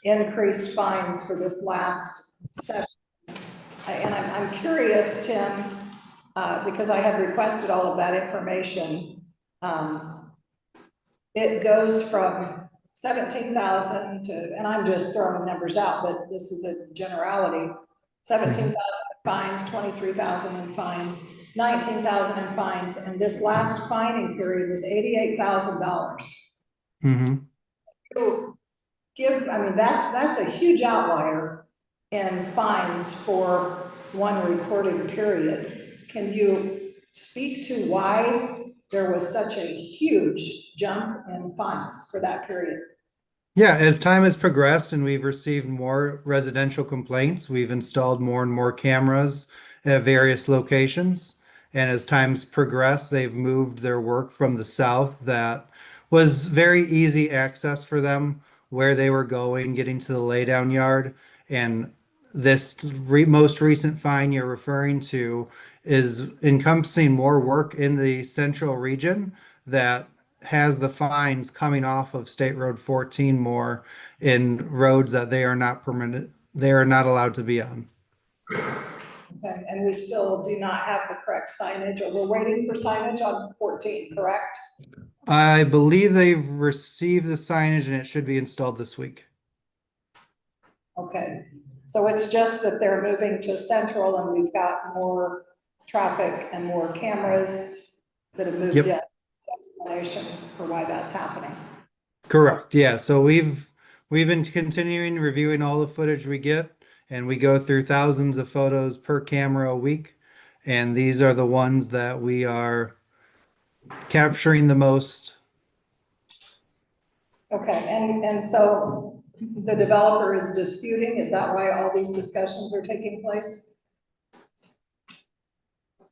Speaker 2: increased fines for this last session. And I'm curious, Tim, because I have requested all of that information. It goes from 17,000 to, and I'm just throwing numbers out, but this is a generality, 17,000 fines, 23,000 in fines, 19,000 in fines, and this last fining period was $88,000.
Speaker 11: Mm-hmm.
Speaker 2: I mean, that's a huge outlier in fines for one recorded period. Can you speak to why there was such a huge jump in fines for that period?
Speaker 11: Yeah, as time has progressed and we've received more residential complaints, we've installed more and more cameras at various locations. And as time's progressed, they've moved their work from the south that was very easy access for them, where they were going, getting to the laydown yard. And this most recent fine you're referring to is encompassing more work in the central region that has the fines coming off of State Road 14 more in roads that they are not permitted, they are not allowed to be on.
Speaker 2: Okay, and we still do not have the correct signage, or we're waiting for signage on 14, correct?
Speaker 11: I believe they've received the signage and it should be installed this week.
Speaker 2: Okay, so it's just that they're moving to central and we've got more traffic and more cameras that have moved
Speaker 11: Yep.
Speaker 2: in. Explanation for why that's happening.
Speaker 11: Correct. Yeah. So we've been continuing reviewing all the footage we get, and we go through thousands of photos per camera a week. And these are the ones that we are capturing the most.
Speaker 2: Okay, and so the developer is disputing, is that why all these discussions are taking place?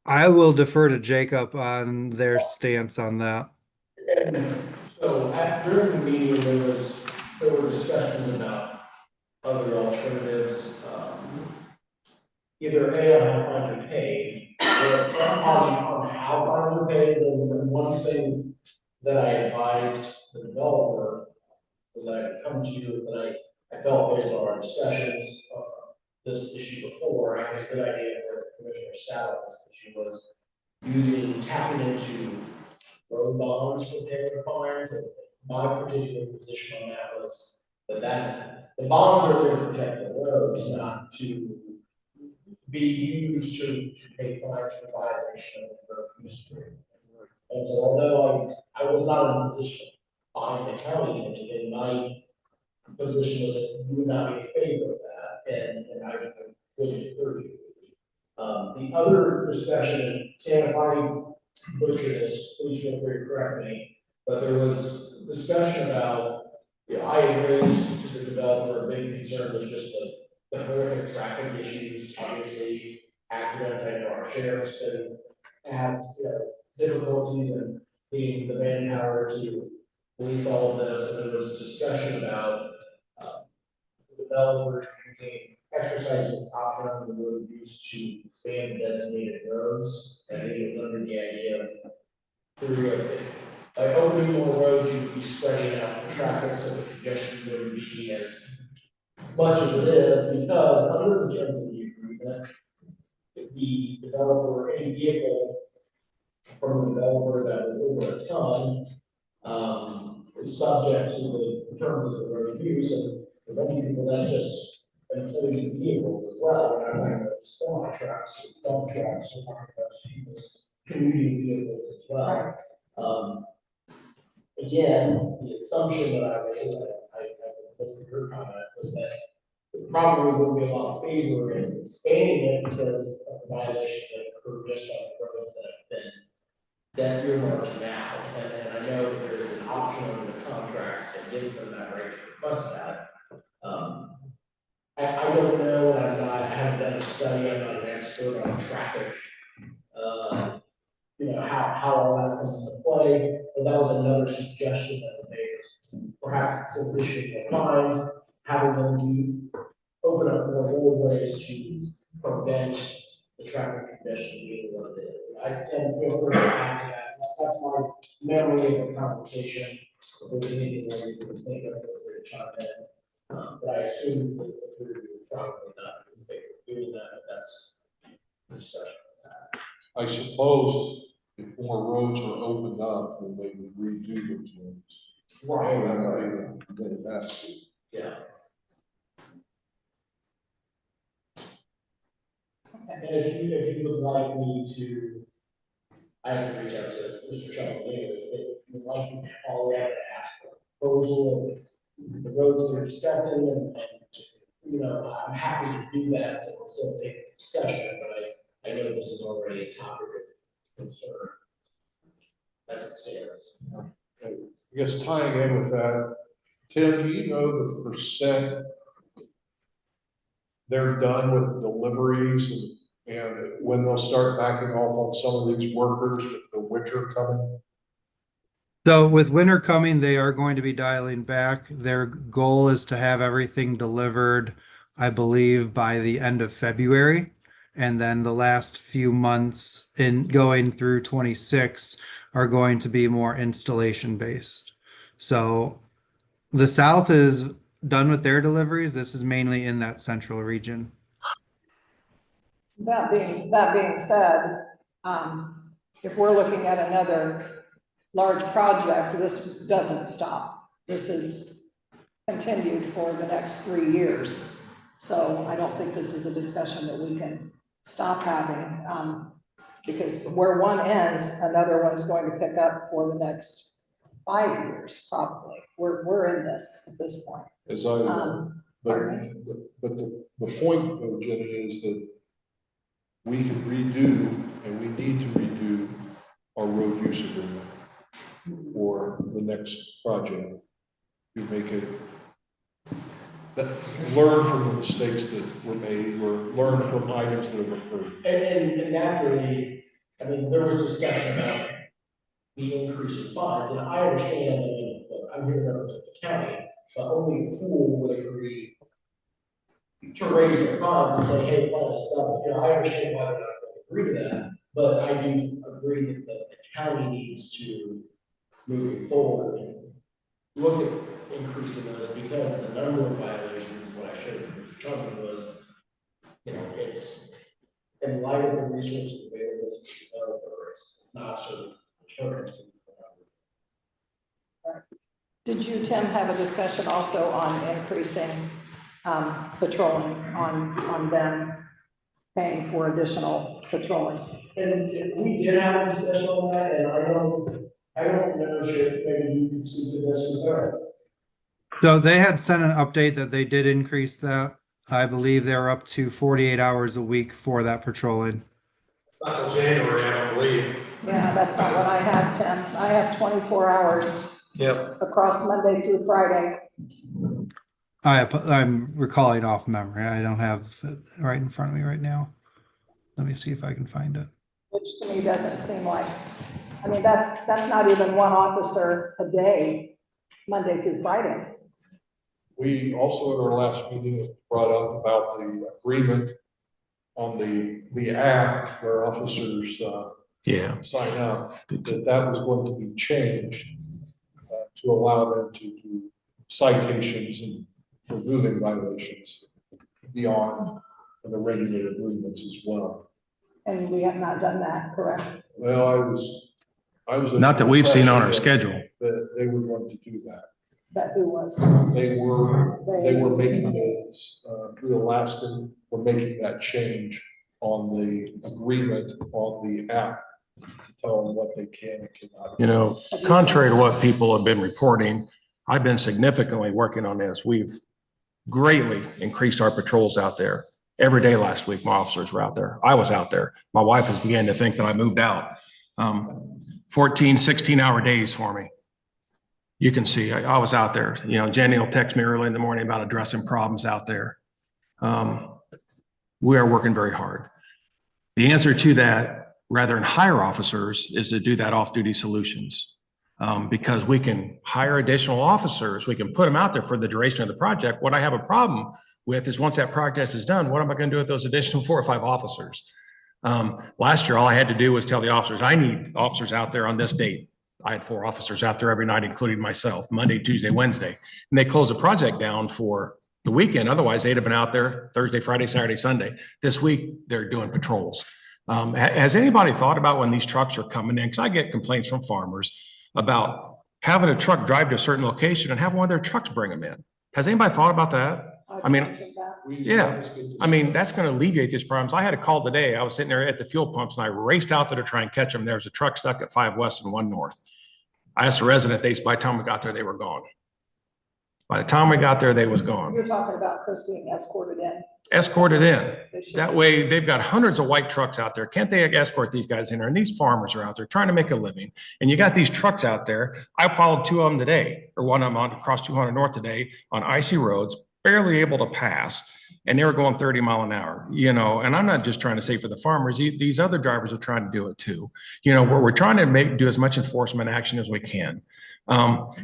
Speaker 11: I will defer to Jacob on their stance on that.
Speaker 6: So during the meeting, there were discussions about other alternatives, either A, on how fines are paid, or on how fines are paid. And one thing that I advised the developer was that I would come to you, that I felt based on our discussions of this issue before, I had a good idea where Commissioner sat on this issue was tapping into road bonds for paying the fines. And my particular position on that was that the bonds are there to protect the roads, not to be used to pay fines for violation of the road use agreement. And so although I was not in a position behind the county, in my position was that you would not be in favor of that, and I would encourage you. The other discussion, Tam, if I butcher this, please feel free to correct me, but there was discussion about, I had raised to the developer, a big concern was just the horrific traffic issues, obviously, accidents. I know our sheriff's been had, difficulties in getting the manpower to police all of this, and there was discussion about the developer using exercising its option on the road use to expand designated roads. And I think it was under the idea of by opening more roads, you'd be spreading out the traffic so the congestion wouldn't be as much as it is, because under the terms of the agreement, the developer, any vehicle from the developer that was over a ton, is subject to the terms of the road use, and for many people, that's just employee vehicles as well. We're not talking about semi trucks or dump trucks, we're talking about people's commuting vehicles as well. Again, the assumption that I made, I looked for your comment, was that there probably wouldn't be a lot of favor in expanding it because of the violations that occurred just on the roads that have been earmarked now. And I know that there's an option under the contract that gives them that right to request that. I don't know, and I haven't done a study, I'm not an expert on traffic, how all that comes into play, but that was another suggestion that was made, perhaps some additional fines, having them open up more roadways to prevent the traffic congestion being what it is. I can feel free to add to that, that's my memory of the conversation, if there's anything more you can think of, feel free to chime in. But I assume that the Purdue is probably not in favor of doing that, but that's the discussion.
Speaker 8: I suppose if more roads were opened up, then they would redo those roads.
Speaker 6: Right.
Speaker 8: They have to.
Speaker 6: Yeah. And if you would like me to, I have to reach out to Mr. Chevalier, if you'd like me to call in and ask for a proposal the roads they're discussing, and, you know, I'm happy to do that to facilitate discussion, but I know this is already a topic of concern as it stands.
Speaker 8: I guess tying in with that, Tim, do you know the percent they're done with deliveries and when they'll start backing off on some of these workers with the winter coming?
Speaker 11: So with winter coming, they are going to be dialing back. Their goal is to have everything delivered, I believe, by the end of February. And then the last few months in going through 26 are going to be more installation based. So the South is done with their deliveries. This is mainly in that central region.
Speaker 2: That being said, if we're looking at another large project, this doesn't stop. This is continued for the next 3 years. So I don't think this is a discussion that we can stop having, because where one ends, another one's going to pick up for the next 5 years, probably. We're in this at this point.
Speaker 8: As I, but
Speaker 2: pardon
Speaker 8: the point, though, Jenny, is that we can redo and we need to redo our road use agreement for the next project to make it that learn from the mistakes that were made or learn from items that have occurred.
Speaker 6: And naturally, I mean, there was discussion about the increase in funds, and I understand, I mean, look, I'm here to represent the county, but only a fool would agree to raise their funds and say, hey, fund is double. You know, I understand why they're not going to agree to that, but I do agree that the county needs to, moving forward, look at increasing those, because the number of violations, what I showed you, Chuck, was, you know, it's in light of the resources available to the developer, it's not sort of deterrent.
Speaker 2: Did you, Tim, have a discussion also on increasing patrolling on them paying for additional patrolling?
Speaker 6: And we did have a discussion on that, and I don't know, if maybe you can speak to this with her.
Speaker 11: So they had sent an update that they did increase that. I believe they're up to 48 hours a week for that patrolling.
Speaker 12: It's not till January, I don't believe.
Speaker 2: Yeah, that's not what I have, Tim. I have 24 hours
Speaker 12: Yep.
Speaker 2: across Monday through Friday.
Speaker 11: I'm recalling off memory. I don't have it right in front of me right now. Let me see if I can find it.
Speaker 2: Which to me doesn't seem like, I mean, that's not even one officer a day, Monday through Friday.
Speaker 8: We also at our last meeting brought up about the agreement on the app where officers sign up, that was going to be changed to allow them to do citations and for moving violations beyond the regular agreements as well.
Speaker 2: And we have not done that, correct?
Speaker 8: Well, I was.
Speaker 13: Not that we've seen on our schedule.
Speaker 8: That they were going to do that.
Speaker 2: That who was?
Speaker 8: They were making those, through Alaskan, were making that change on the agreement on the app to tell them what they can and cannot.
Speaker 13: You know, contrary to what people have been reporting, I've been significantly working on this. We've greatly increased our patrols out there. Every day last week, my officers were out there. I was out there. My wife has began to think that I moved out. 14, 16-hour days for me. You can see I was out there. You know, Jenny will text me early in the morning about addressing problems out there. We are working very hard. The answer to that, rather than hire officers, is to do that off-duty solutions. Because we can hire additional officers, we can put them out there for the duration of the project. What I have a problem with is once that project is done, what am I going to do with those additional 4 or 5 officers? Last year, all I had to do was tell the officers, I need officers out there on this date. I had 4 officers out there every night, including myself, Monday, Tuesday, Wednesday. And they closed the project down for the weekend. Otherwise, they'd have been out there Thursday, Friday, Saturday, Sunday. This week, they're doing patrols. Has anybody thought about when these trucks are coming in? Because I get complaints from farmers about having a truck drive to a certain location and have one of their trucks bring them in. Has anybody thought about that? I mean, yeah, I mean, that's going to alleviate these problems. I had a call today. I was sitting there at the fuel pumps and I raced out there to try and catch them. There was a truck stuck at 5 West and 1 North. I asked the resident, by the time we got there, they were gone. By the time we got there, they was gone.
Speaker 2: You're talking about Chris being escorted in.
Speaker 13: Escorted in.
Speaker 2: They should-
Speaker 13: That way, they've got hundreds of white trucks out there. Can't they escort these guys in there? And these farmers are out there trying to make a living. And you got these trucks out there. I followed two of them today, or one of them on across 200 North today on icy roads, barely able to pass. And they were going 30 miles an hour, you know, and I'm not just trying to say for the farmers, these other drivers are trying to do it too. You know, we're trying to do as much enforcement action as we can.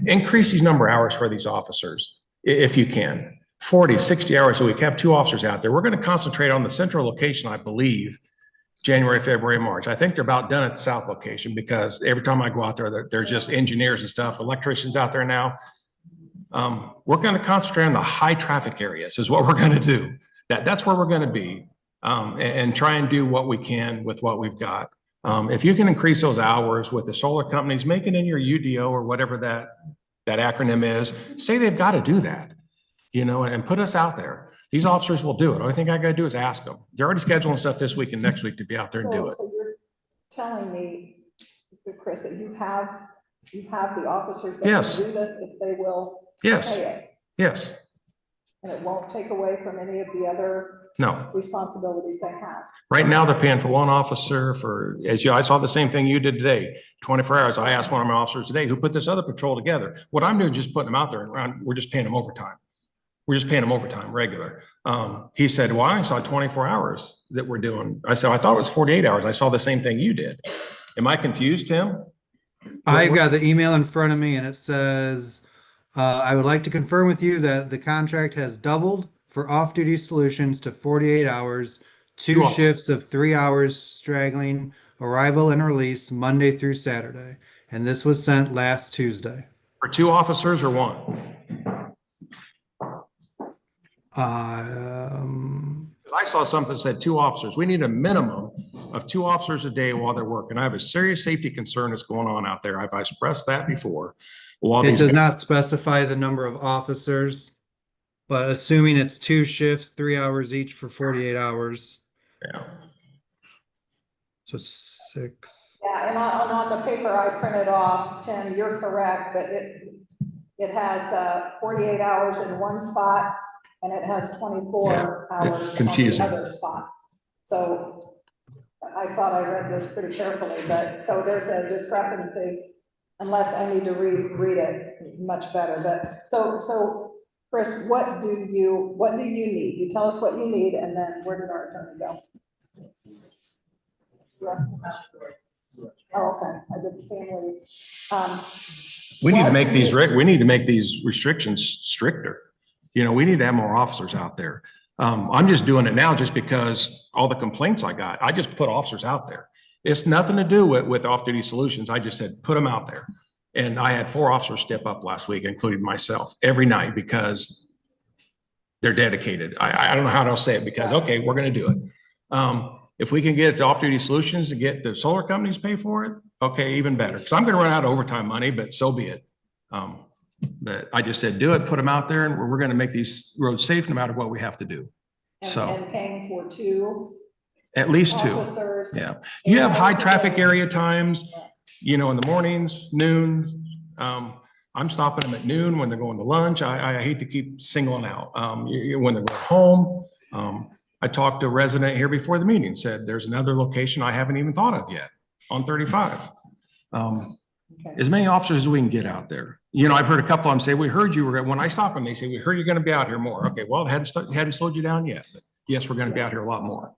Speaker 13: Increase these number of hours for these officers, if you can. 40, 60 hours a week, have 2 officers out there. We're going to concentrate on the central location, I believe, January, February, March. I think they're about done at the south location because every time I go out there, there's just engineers and stuff, electricians out there now. We're going to concentrate on the high traffic areas is what we're going to do. That's where we're going to be, and try and do what we can with what we've got. If you can increase those hours with the solar companies, make it in your UDO or whatever that acronym is, say they've got to do that. You know, and put us out there. These officers will do it. Only thing I got to do is ask them. They're already scheduling stuff this week and next week to be out there and do it.
Speaker 2: So you're telling me, Chris, that you have the officers that
Speaker 13: Yes.
Speaker 2: can do this if they will
Speaker 13: Yes.
Speaker 2: pay it?
Speaker 13: Yes.
Speaker 2: And it won't take away from any of the other
Speaker 13: No.
Speaker 2: responsibilities they have?
Speaker 13: Right now, they're paying for one officer for, I saw the same thing you did today, 24 hours. I asked one of my officers today, who put this other patrol together? What I'm doing is just putting them out there and we're just paying them overtime. We're just paying them overtime, regular. He said, well, I saw 24 hours that we're doing. I said, I thought it was 48 hours. I saw the same thing you did. Am I confused, Tim?
Speaker 11: I've got the email in front of me and it says, I would like to confirm with you that the contract has doubled for off-duty solutions to 48 hours, 2 shifts of 3 hours straggling arrival and release Monday through Saturday. And this was sent last Tuesday.
Speaker 13: For 2 officers or 1? Because I saw something that said 2 officers. We need a minimum of 2 officers a day while they're working. I have a serious safety concern that's going on out there. I've expressed that before.
Speaker 11: It does not specify the number of officers, but assuming it's 2 shifts, 3 hours each for 48 hours.
Speaker 13: Yeah.
Speaker 11: So 6.
Speaker 2: Yeah, and on the paper I printed off, Tim, you're correct that it has 48 hours in one spot and it has 24 hours on the other spot. So I thought I read this pretty carefully, but so there's a discrepancy unless I need to read it much better. But so Chris, what do you need? You tell us what you need and then where did our attorney go? Oh, okay, I did the same way.
Speaker 13: We need to make these restrictions stricter. You know, we need to have more officers out there. I'm just doing it now just because all the complaints I got, I just put officers out there. It's nothing to do with off-duty solutions. I just said, put them out there. And I had 4 officers step up last week, including myself, every night because they're dedicated. I don't know how to say it because, okay, we're going to do it. If we can get off-duty solutions and get the solar companies to pay for it, okay, even better. Because I'm going to run out of overtime money, but so be it. But I just said, do it, put them out there, and we're going to make these roads safe no matter what we have to do.
Speaker 2: And paying for 2
Speaker 13: at least 2.
Speaker 2: officers.
Speaker 13: Yeah. You have high traffic area times, you know, in the mornings, noon. I'm stopping them at noon when they're going to lunch. I hate to keep singling out. When they're going home. I talked to a resident here before the meeting, said there's another location I haven't even thought of yet on 35. As many officers as we can get out there. You know, I've heard a couple of them say, we heard you were, when I stop them, they say, we heard you're going to be out here more. Okay, well, it hadn't slowed you down yet. But yes, we're going to be out here a lot more.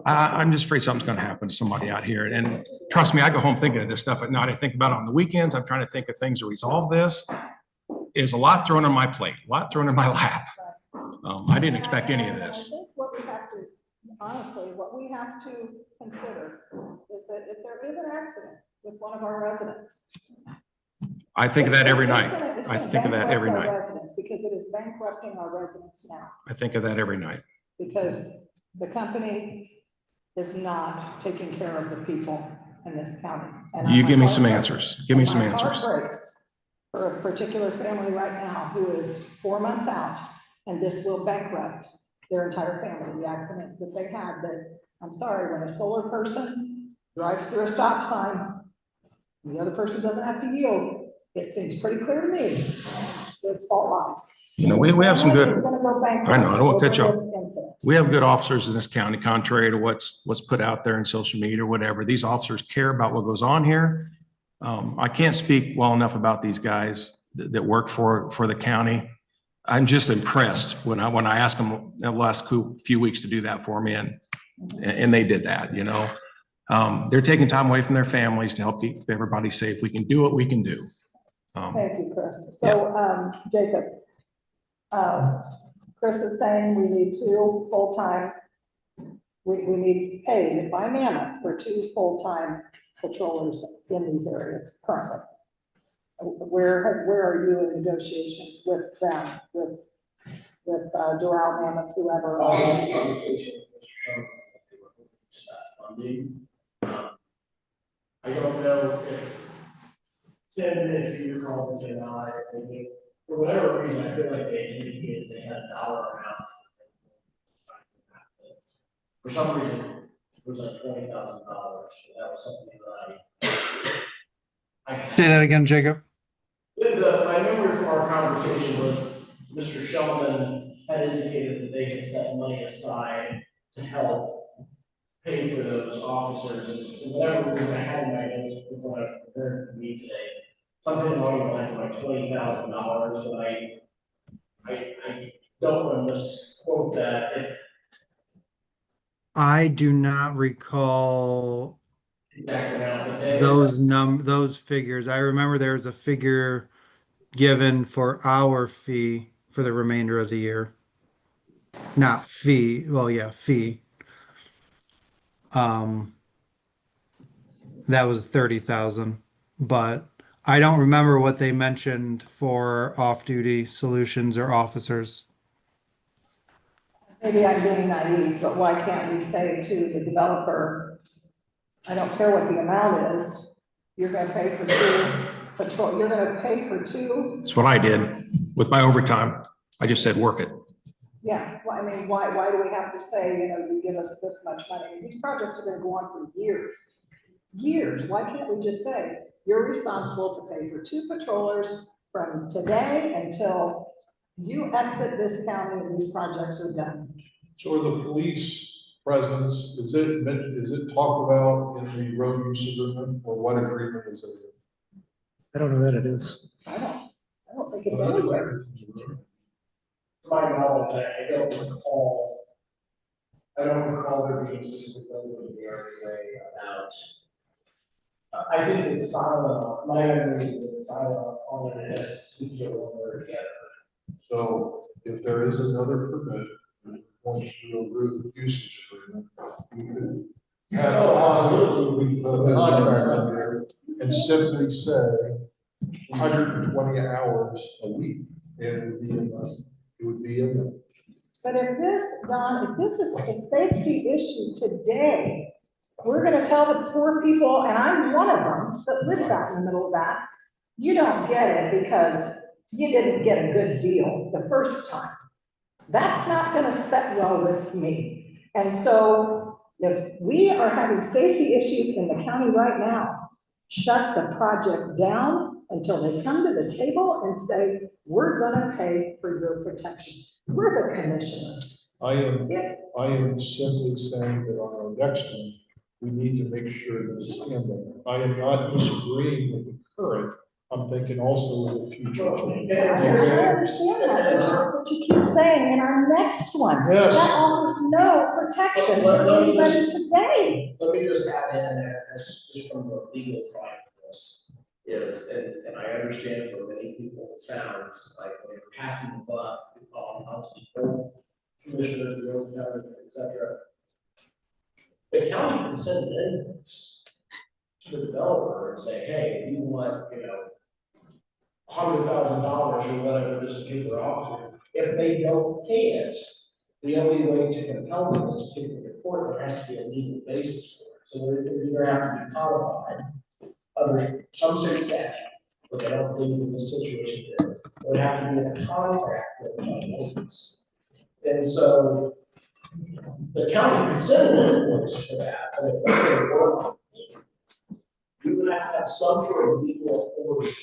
Speaker 13: I'm just afraid something's going to happen to somebody out here. And trust me, I go home thinking of this stuff at night. I think about it on the weekends. I'm trying to think of things to resolve this. Is a lot thrown on my plate, a lot thrown in my lap. I didn't expect any of this.
Speaker 2: I think what we have to consider is that if there is an accident with one of our residents.
Speaker 13: I think of that every night. I think of that every night.
Speaker 2: Because it is bankrupting our residents now.
Speaker 13: I think of that every night.
Speaker 2: Because the company is not taking care of the people in this county. And
Speaker 13: you give me some answers. Give me some answers.
Speaker 2: My heart breaks for a particular family right now who is 4 months out, and this will bankrupt their entire family. The accident that they had, that I'm sorry, when a solar person drives through a stop sign, the other person doesn't have to yield. It seems pretty clear to me that fault lines.
Speaker 13: You know, we have some good,
Speaker 2: It's gonna go bankrupt
Speaker 13: I know, I don't want to cut you
Speaker 2: over
Speaker 13: off.
Speaker 2: this incident.
Speaker 13: We have good officers in this county, contrary to what's put out there in social media or whatever. These officers care about what goes on here. I can't speak well enough about these guys that work for the county. I'm just impressed when I asked them the last few weeks to do that for me, and they did that, you know. They're taking time away from their families to help keep everybody safe. We can do what we can do.
Speaker 2: Thank you, Chris. So, Jacob, Chris is saying we need 2 full-time, we need paid by Mammoth for 2 full-time patrollers in these areas currently. Where are you in negotiations with them, with Doral, Mammoth, whoever?
Speaker 6: I'll have a conversation with Mr. Sherman if they were moving to that funding. I don't know if Tim, if you recall this or not, if they, for whatever reason, I feel like they indicated they had a dollar amount. For some reason, it was like $20,000. That was something that I
Speaker 11: Say that again, Jacob.
Speaker 6: My memory from our conversation was Mr. Shellman had indicated that they had set money aside to help pay for those officers, and whatever reason I had in my notes before I prepared for the meeting today, something along the lines of like $20,000, but I don't want to misquote that. If
Speaker 11: I do not recall
Speaker 6: exact amount, but they
Speaker 11: those figures. I remember there was a figure given for our fee for the remainder of the year. Not fee, well, yeah, fee. That was 30,000, but I don't remember what they mentioned for off-duty solutions or officers.
Speaker 2: Maybe I'm being naive, but why can't we say to the developer, I don't care what the amount is, you're gonna pay for 2 patrol, you're gonna pay for 2?
Speaker 13: That's what I did with my overtime. I just said, work it.
Speaker 2: Yeah, well, I mean, why do we have to say, you know, you give us this much money? I mean, these projects are gonna go on for years. Years, why can't we just say, you're responsible to pay for 2 patrollers from today until you exit this county and these projects are done?
Speaker 8: So are the police presence, is it talked about in the road use agreement, or what agreement is it?
Speaker 7: I don't know that it is.
Speaker 2: I don't think it's anywhere.
Speaker 6: to my knowledge, I don't recall there being specific language in the RFA about. I think it's silent, my memory is it's silent on it, and it's speak to one word together.
Speaker 8: So if there is another permit, once you do a road usage agreement, you could have the contract here and simply say 120 hours a week, and it would be in them.
Speaker 2: But if this, Don, if this is a safety issue today, we're gonna tell the poor people, and I'm one of them that lives out in the middle of that, you don't get it because you didn't get a good deal the first time. That's not gonna set well with me. And so if we are having safety issues in the county right now, shut the project down until they come to the table and say, we're gonna pay for your protection. We're the commissioners.
Speaker 8: I am simply saying that on our next one, we need to make sure that it's in them. I am not disagreeing with the current, I'm thinking also with the future.
Speaker 2: I understand that, but you keep saying in our next one,
Speaker 8: Yes.
Speaker 2: that offers no protection for anybody today.
Speaker 6: Let me just add in there, this just from the legal side of this, is, and I understand for many people, it sounds like when you're passing the buck, you call them out to the commissioner, the road county, et cetera. The county can send an invoice to the developer and say, hey, if you want, $100,000 or whatever, just to pay for officer. If they don't pay it, the only way to compel them is to take the report. There has to be a legal basis for it. So they're either have to be codified under some state statute, which I don't believe in this situation is, or they have to be in a contract with the business. And so the county can send an invoice for that, but if it's going to work on it, you would have to have some sort of legal authority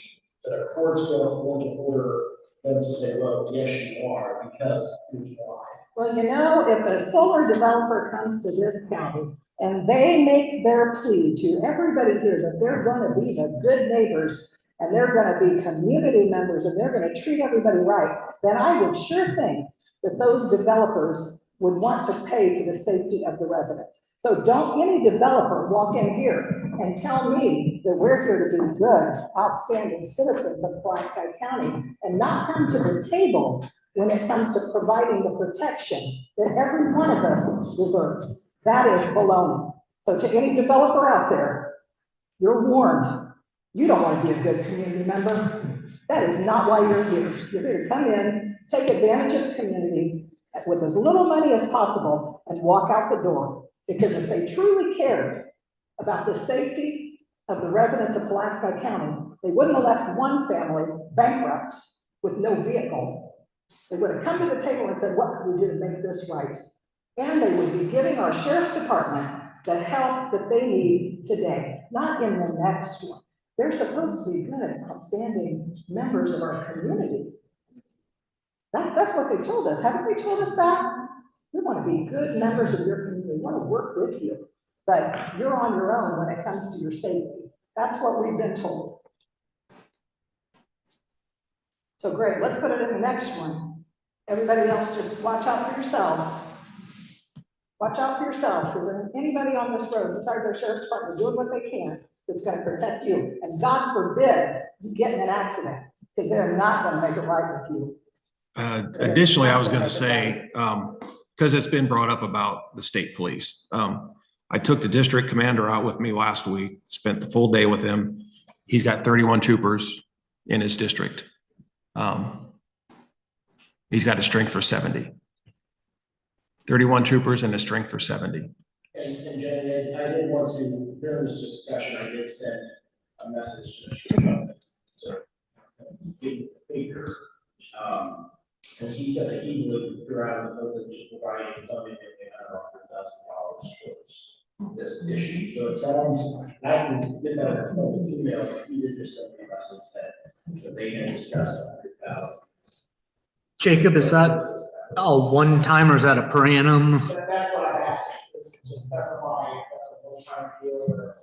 Speaker 6: that a court's going to form an order them to say, look, yes, you are, because here's why.
Speaker 2: Well, you know, if a solar developer comes to this county and they make their plea to everybody here that they're gonna be the good neighbors and they're gonna be community members and they're gonna treat everybody right, then I would sure think that those developers would want to pay for the safety of the residents. So don't any developer walk in here and tell me that we're here to be good, outstanding citizens of Pulaski County and not come to the table when it comes to providing the protection that every one of us deserves. That is baloney. So to any developer out there, you're warned. You don't want to be a good community member. That is not why you're here. You're here to come in, take advantage of the community with as little money as possible and walk out the door. Because if they truly cared about the safety of the residents of Pulaski County, they wouldn't have left one family bankrupt with no vehicle. They would have come to the table and said, what can we do to make this right? And they would be giving our sheriff's department the help that they need today, not in the next one. They're supposed to be good, outstanding members of our community. That's what they told us. Haven't they told us that? We want to be good members of your community. We want to work with you, but you're on your own when it comes to your safety. That's what we've been told. So great, let's put it in the next one. Everybody else, just watch out for yourselves. Watch out for yourselves, because anybody on this road, besides our sheriff's department, doing what they can, that's going to protect you. And God forbid you get in an accident, because they're not going to make it right with you.
Speaker 13: Additionally, I was going to say, because it's been brought up about the state police. I took the district commander out with me last week, spent the full day with him. He's got 31 troopers in his district. He's got a strength for 70. 31 troopers and a strength for 70.
Speaker 6: And Jenny, I did want to, during this discussion, I did send a message to the sheriff to give the figure. And he said that he would provide funding in about $100,000 for this issue. So it sounds, I can get that from the email, but he did just send me a message that they had discussed $100,000.
Speaker 7: Jacob, is that a one time or is that a per annum?
Speaker 6: That's what I'm asking, it's to specify if that's a one-time deal or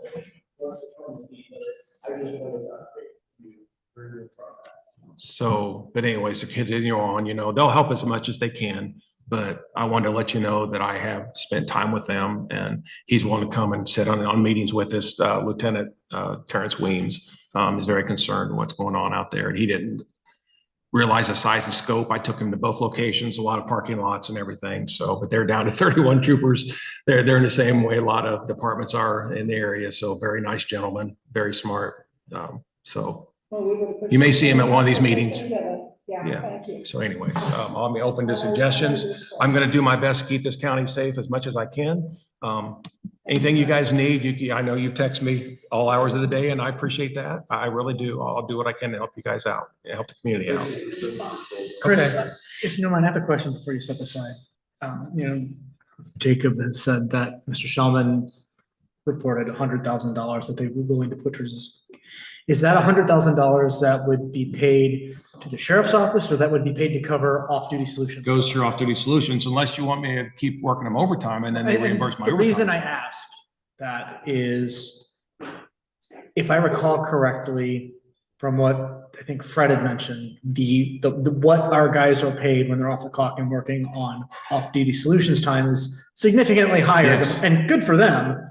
Speaker 6: what's the term of the deal. I just wanted to
Speaker 13: So, but anyways, to continue on, they'll help as much as they can, but I wanted to let you know that I have spent time with them and he's willing to come and sit on meetings with us. Lieutenant Terrence Weems is very concerned what's going on out there, and he didn't realize the size and scope. I took him to both locations, a lot of parking lots and everything. So, but they're down to 31 troopers. They're in the same way a lot of departments are in the area. So very nice gentleman, very smart. You may see him at one of these meetings. Yeah.
Speaker 2: Thank you.
Speaker 13: So anyways, I'll be open to suggestions. I'm going to do my best to keep this county safe as much as I can. Anything you guys need, I know you've texted me all hours of the day and I appreciate that. I really do. I'll do what I can to help you guys out, and help the community out.
Speaker 7: Chris, if you don't mind, I have a question before you step aside. Jacob has said that Mr. Shulman reported $100,000 that they were willing to put towards this. Is that $100,000 that would be paid to the sheriff's office, or that would be paid to cover off-duty solutions?
Speaker 13: Goes through off-duty solutions, unless you want me to keep working them overtime and then they reimburse my overtime.
Speaker 7: The reason I ask that is, if I recall correctly, from what I think Fred had mentioned, the what our guys are paid when they're off the clock and working on off-duty solutions time is significantly higher,
Speaker 13: Yes.
Speaker 7: And good for them.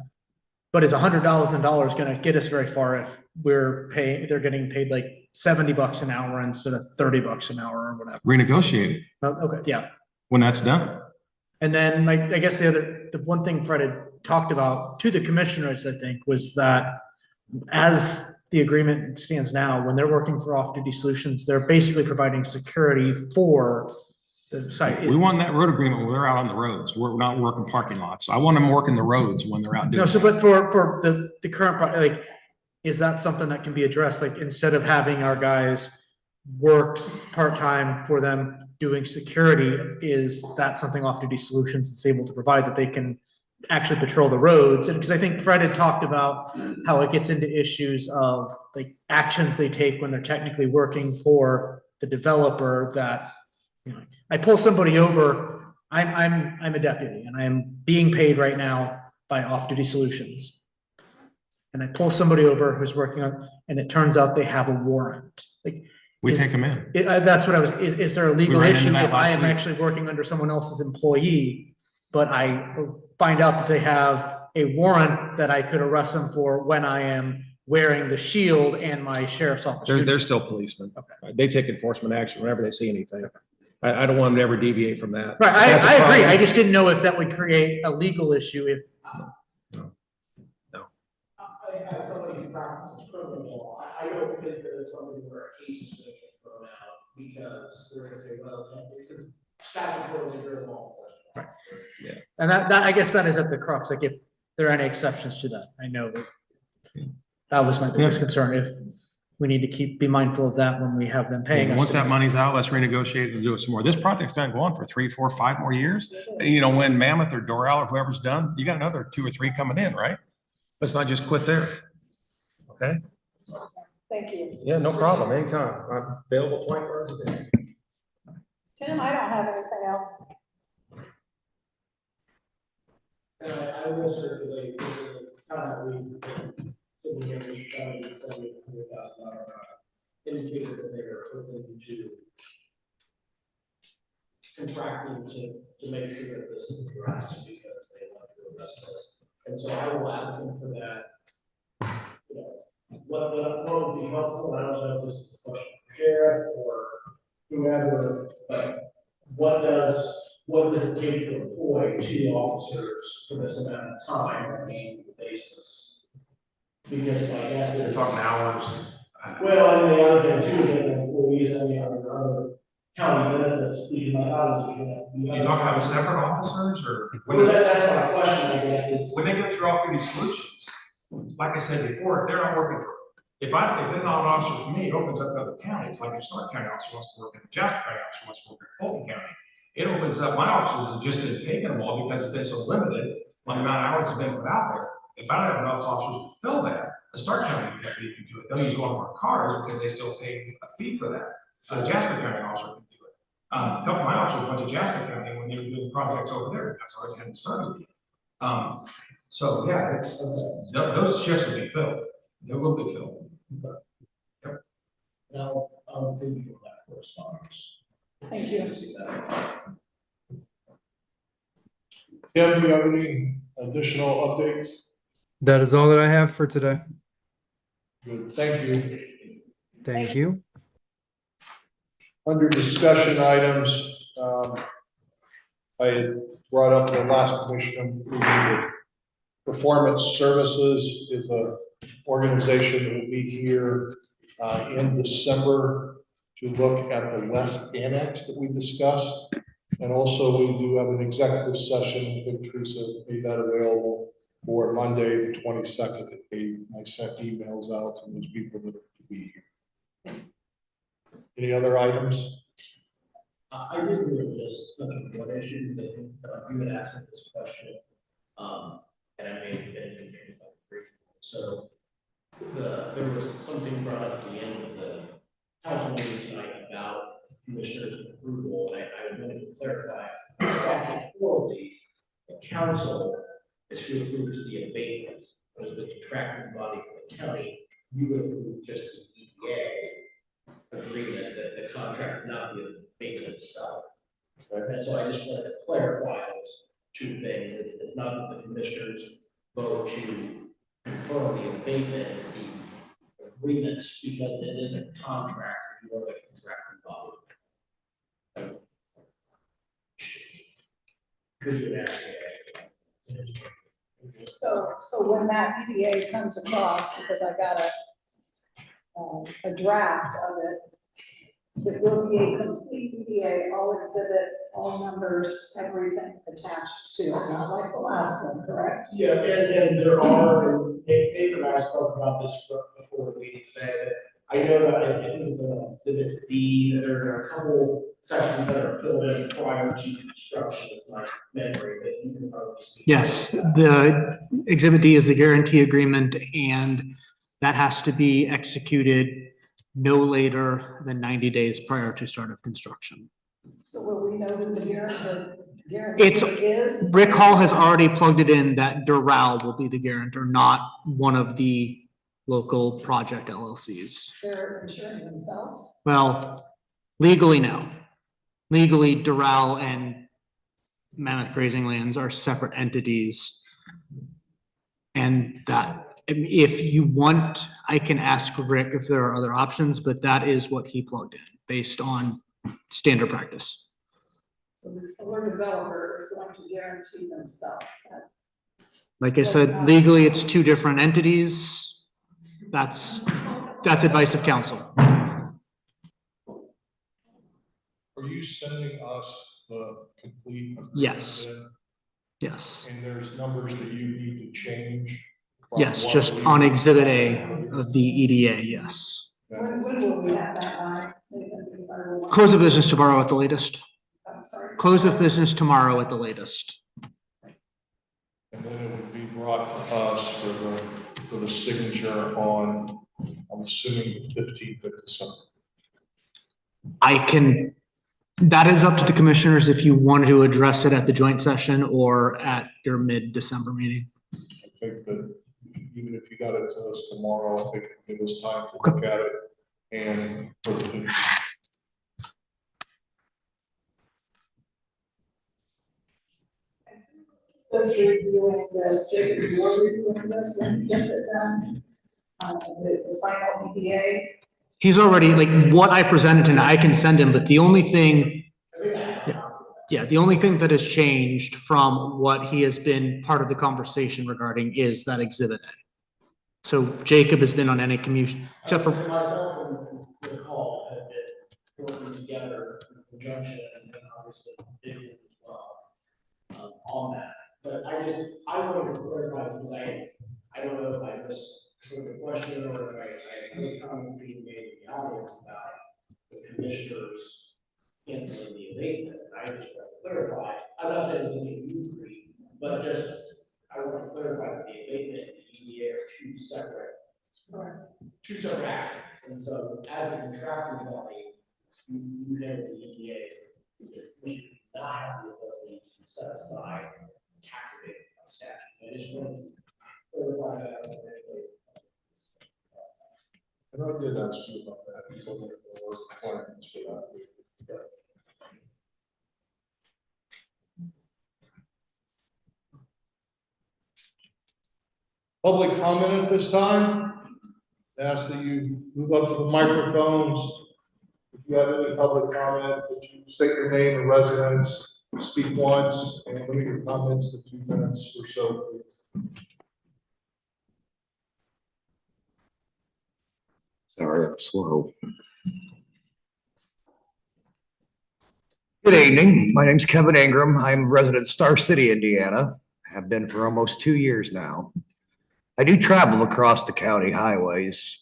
Speaker 7: But is $100,000 going to get us very far if they're getting paid like $70 an hour instead of $30 an hour or whatever?
Speaker 13: Renegotiate it
Speaker 7: Okay, yeah.
Speaker 13: when that's done.
Speaker 7: And then I guess the one thing Fred had talked about to the commissioners, I think, was that as the agreement stands now, when they're working for off-duty solutions, they're basically providing security for the site.
Speaker 13: We want that road agreement when they're out on the roads. We're not working parking lots. I want them working the roads when they're out doing.
Speaker 7: No, so but for the current, is that something that can be addressed? Like, instead of having our guys works part-time for them doing security, is that something off-duty solutions is able to provide, that they can actually patrol the roads? And because I think Fred had talked about how it gets into issues of like actions they take when they're technically working for the developer that, you know, I pull somebody over, I'm a deputy and I'm being paid right now by Off-Duty Solutions. And I pull somebody over who's working on, and it turns out they have a warrant. Like,
Speaker 13: We take them in.
Speaker 7: that's what I was, is there a legal
Speaker 13: ran into
Speaker 7: issue
Speaker 13: that
Speaker 7: if I
Speaker 13: last
Speaker 7: am
Speaker 13: week.
Speaker 7: actually working under someone else's employee, but I find out that they have a warrant that I could arrest them for when I am wearing the shield and my sheriff's office?
Speaker 13: They're still policemen. They take enforcement action whenever they see anything. I don't want them to ever deviate from that.
Speaker 7: Right,
Speaker 13: That's a
Speaker 7: I agree.
Speaker 13: problem.
Speaker 7: I just didn't know if that would create a legal issue if,
Speaker 6: As somebody who practices criminal law, I don't think that it's something where a case is going to get thrown out because they're going to say, well, because statutorily they're law enforcement.
Speaker 7: and that I guess that is at the crux, like if there are any exceptions to that. I know that was my biggest concern, if we need to be mindful of that when we have them paying us.
Speaker 13: Once that money's out, let's renegotiate and do it some more. This project's gonna go on for 3, 4, 5 more years. You know, when Mammoth or Doral or whoever's done, you got another 2 or 3 coming in, right? Let's not just quit there. Okay?
Speaker 2: Thank you.
Speaker 13: Yeah, no problem. Anytime. I'm available 24 hours a day.
Speaker 2: Tim, I don't have anything else.
Speaker 6: And I will circulate, kind of, so the average county is $700,000, indicated that they are open to contracting to make sure that this is addressed because they want to address this. And so I will ask them for that. You know, what would be helpful, I don't know if this is a question for sheriff or whoever, but what does it take to employ 2 officers for this amount of time on an annual basis? Because my guess is.
Speaker 12: You're talking hours.
Speaker 6: Well, and the other thing too is that employees and the other county benefits, these are not,
Speaker 12: You talking about separate officers or?
Speaker 6: Well, that's my question, I guess, is.
Speaker 12: When they go through Off-Duty Solutions, like I said before, they're not working for, if they're not an officer for me, it opens up to other counties, like if Stark County officer wants to work in Jasper County officer wants to work in Fulton County. It opens up, my officers have just been taking them all because it's been so limited on the amount of hours have been put out there. If I don't have enough officers to fill that, the Stark County deputy can do it. They'll use one of our cars because they still pay a fee for that. A Jasper County officer can do it. A couple of my officers went to Jasper County when they were doing projects over there. That's why I hadn't started yet. So yeah, it's, those shifts will be filled. They will be filled. Yep.
Speaker 6: Now, I'll think of that correspondence.
Speaker 2: Thank you.
Speaker 1: Kim, do you have any additional updates?
Speaker 11: That is all that I have for today.
Speaker 1: Good, thank you.
Speaker 11: Thank you.
Speaker 1: Under discussion items, I had brought up the last commission meeting that Performance Services is a organization that will be here in December to look at the West Annex that we discussed. And also we do have an executive session, I think Teresa made that available for Monday, the 22nd at 8. I sent emails out to those people that are to be here. Any other items?
Speaker 6: I just really just touch on one issue that you had asked me this question, and I may have been confused by the freak. So there was something brought up at the end of the council meeting tonight about commissioner's approval, and I wanted to clarify. Statutorily, the council is who approves the abatement, as the contracting body for the county, you would approve just the EPA agreement, the contract, not the abatement itself. And so I just wanted to clarify those 2 things. It's not that the commissioners vote to confirm the abatement, it's the agreement, because it is a contract, you are the contracting body. Could you ask me?
Speaker 2: So when that EDA comes across, because I got a draft of it, it will be a complete EDA, all exhibits, all numbers, everything attached to it, not like the last one, correct?
Speaker 6: Yeah, and there are, and Nathan and I spoke about this before the meeting today, that I know that I think the D, that there are a couple sections that are filled in prior to construction, is my memory, that you can probably speak.
Speaker 7: yes, the Exhibit D is the guarantee agreement, and that has to be executed no later than 90 days prior to start of construction.
Speaker 2: So will we know who the guarantor
Speaker 7: It's-
Speaker 2: is?
Speaker 7: Rick Hall has already plugged it in that Doral will be the guarantor, not one of the local project LLCs.
Speaker 2: They're insuring themselves?
Speaker 7: Well, legally, no. Legally, Doral and Mammoth Grazing Lands are separate entities. And that, if you want, I can ask Rick if there are other options, but that is what he plugged in based on standard practice.
Speaker 2: So the solar developer is going to guarantee themselves.
Speaker 7: Like I said, legally, it's two different entities. That's advice of counsel.
Speaker 8: Are you sending us the complete?
Speaker 7: Yes.
Speaker 8: agreement?
Speaker 7: Yes.
Speaker 8: And there's numbers that you need to change? from
Speaker 7: Yes,
Speaker 8: what
Speaker 7: just
Speaker 8: we-
Speaker 7: on Exhibit A of the EDA, yes.
Speaker 2: When will we have that by? Because I will.
Speaker 7: Close of business tomorrow at the latest.
Speaker 2: I'm sorry.
Speaker 7: Close of business tomorrow at the latest.
Speaker 8: And then it would be brought to us for the signature on, I'm assuming the 15th of December.
Speaker 7: That is up to the commissioners if you wanted to address it at the joint session or at your mid-December meeting.
Speaker 8: I think that even if you got it to us tomorrow, I think it would give us time to look at it and for the.
Speaker 2: Just reviewing this, Jacob, you're reviewing this and gets it done. The final EPA.
Speaker 7: He's already, like, what I presented to him, I can send him, but the only thing, the only thing that has changed from what he has been part of the conversation regarding is that Exhibit A. So Jacob has been on any commission, except for,
Speaker 6: Myself and the call have been working together in conjunction and then obviously Dick as well, on that. But I wanted to clarify because I don't know if I missed the question or if I heard comment being made in the audience about the commissioners canceling the abatement. I just want to clarify, I'm not saying there's anything you agree, but just, I want to clarify that the abatement and the EDA are two separate actions. And so as a contracting body, you handle the EDA, we should not have the ability to set aside tax abatement on statute. I just want to clarify that.
Speaker 8: And I did ask you about that, because I think there were requirements for that. Public comment at this time? Ask that you move up to the microphones. If you have any public comment, that you state your name and residence, speak once, and limit your comments to 2 minutes or so, please.
Speaker 14: Sorry, I'm slow. Good evening. My name's Kevin Ingram. I'm a resident of Star City, Indiana. Have been for almost 2 years now. I do travel across the county highways.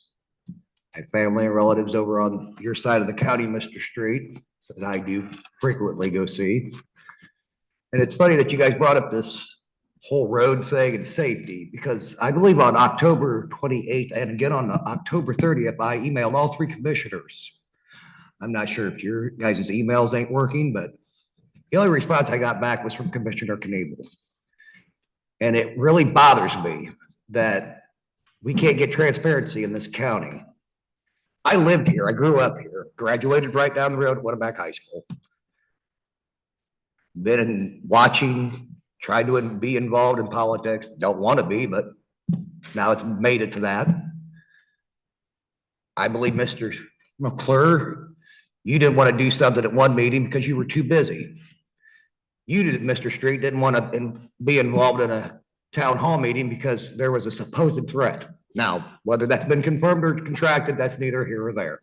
Speaker 14: I have family and relatives over on your side of the county, Mr. Street, that I do frequently go see. And it's funny that you guys brought up this whole road thing and safety, because I believe on October 28th and again on October 30th, I emailed all 3 commissioners. I'm not sure if your guys' emails ain't working, but the only response I got back was from Commissioner Knievel. And it really bothers me that we can't get transparency in this county. I lived here, I grew up here, graduated right down the road at Winnebago High School. Been watching, tried to be involved in politics, don't want to be, but now it's made it to that. I believe Mr. McClure, you didn't want to do something at one meeting because you were too busy. You did, Mr. Street, didn't want to be involved in a town hall meeting because there was a supposed threat. Now, whether that's been confirmed or contracted, that's neither here or there.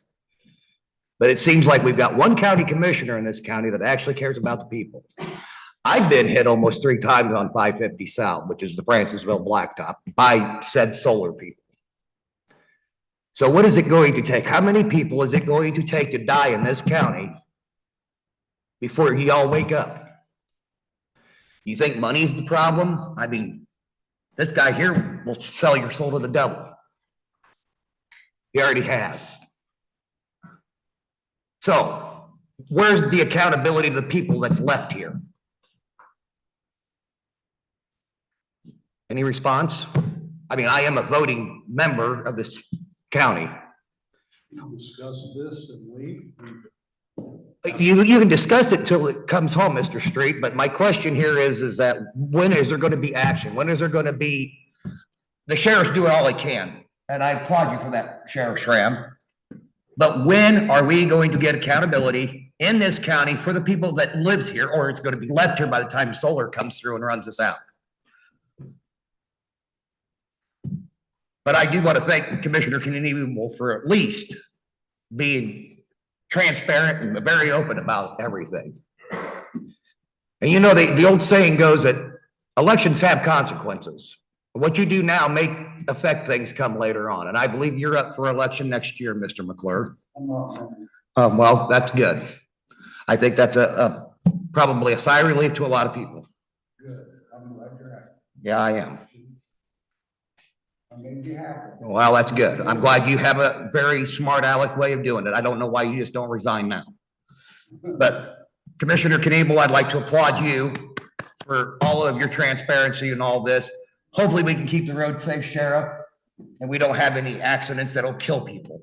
Speaker 14: But it seems like we've got one county commissioner in this county that actually cares about the people. I've been hit almost 3 times on 550 South, which is the Francisville Blacktop, by said solar people. So what is it going to take? How many people is it going to take to die in this county before you all wake up? You think money's the problem? I mean, this guy here will sell your soul to the devil. He already has. So where's the accountability of the people that's left here? Any response? I mean, I am a voting member of this county.
Speaker 8: Discuss this and leave.
Speaker 14: You can discuss it till it comes home, Mr. Street, but my question here is that when is there gonna be action? When is there gonna be, the sheriff's doing all he can, and I applaud you for that, Sheriff Schramm. But when are we going to get accountability in this county for the people that lives here, or it's gonna be left here by the time solar comes through and runs us out? But I do want to thank Commissioner Knievel for at least being transparent and very open about everything. And you know, the old saying goes that elections have consequences. What you do now may affect things come later on. And I believe you're up for election next year, Mr. McClure.
Speaker 3: I'm not.
Speaker 14: Well, that's good. I think that's probably a sigh of relief to a lot of people.
Speaker 3: Good. I'm glad you're happy.
Speaker 14: Yeah, I am.
Speaker 3: I made you happy.
Speaker 14: Well, that's good. I'm glad you have a very smart aleck way of doing it. I don't know why you just don't resign now. But Commissioner Knievel, I'd like to applaud you for all of your transparency and all this. Hopefully we can keep the road safe, Sheriff, and we don't have any accidents that'll kill people.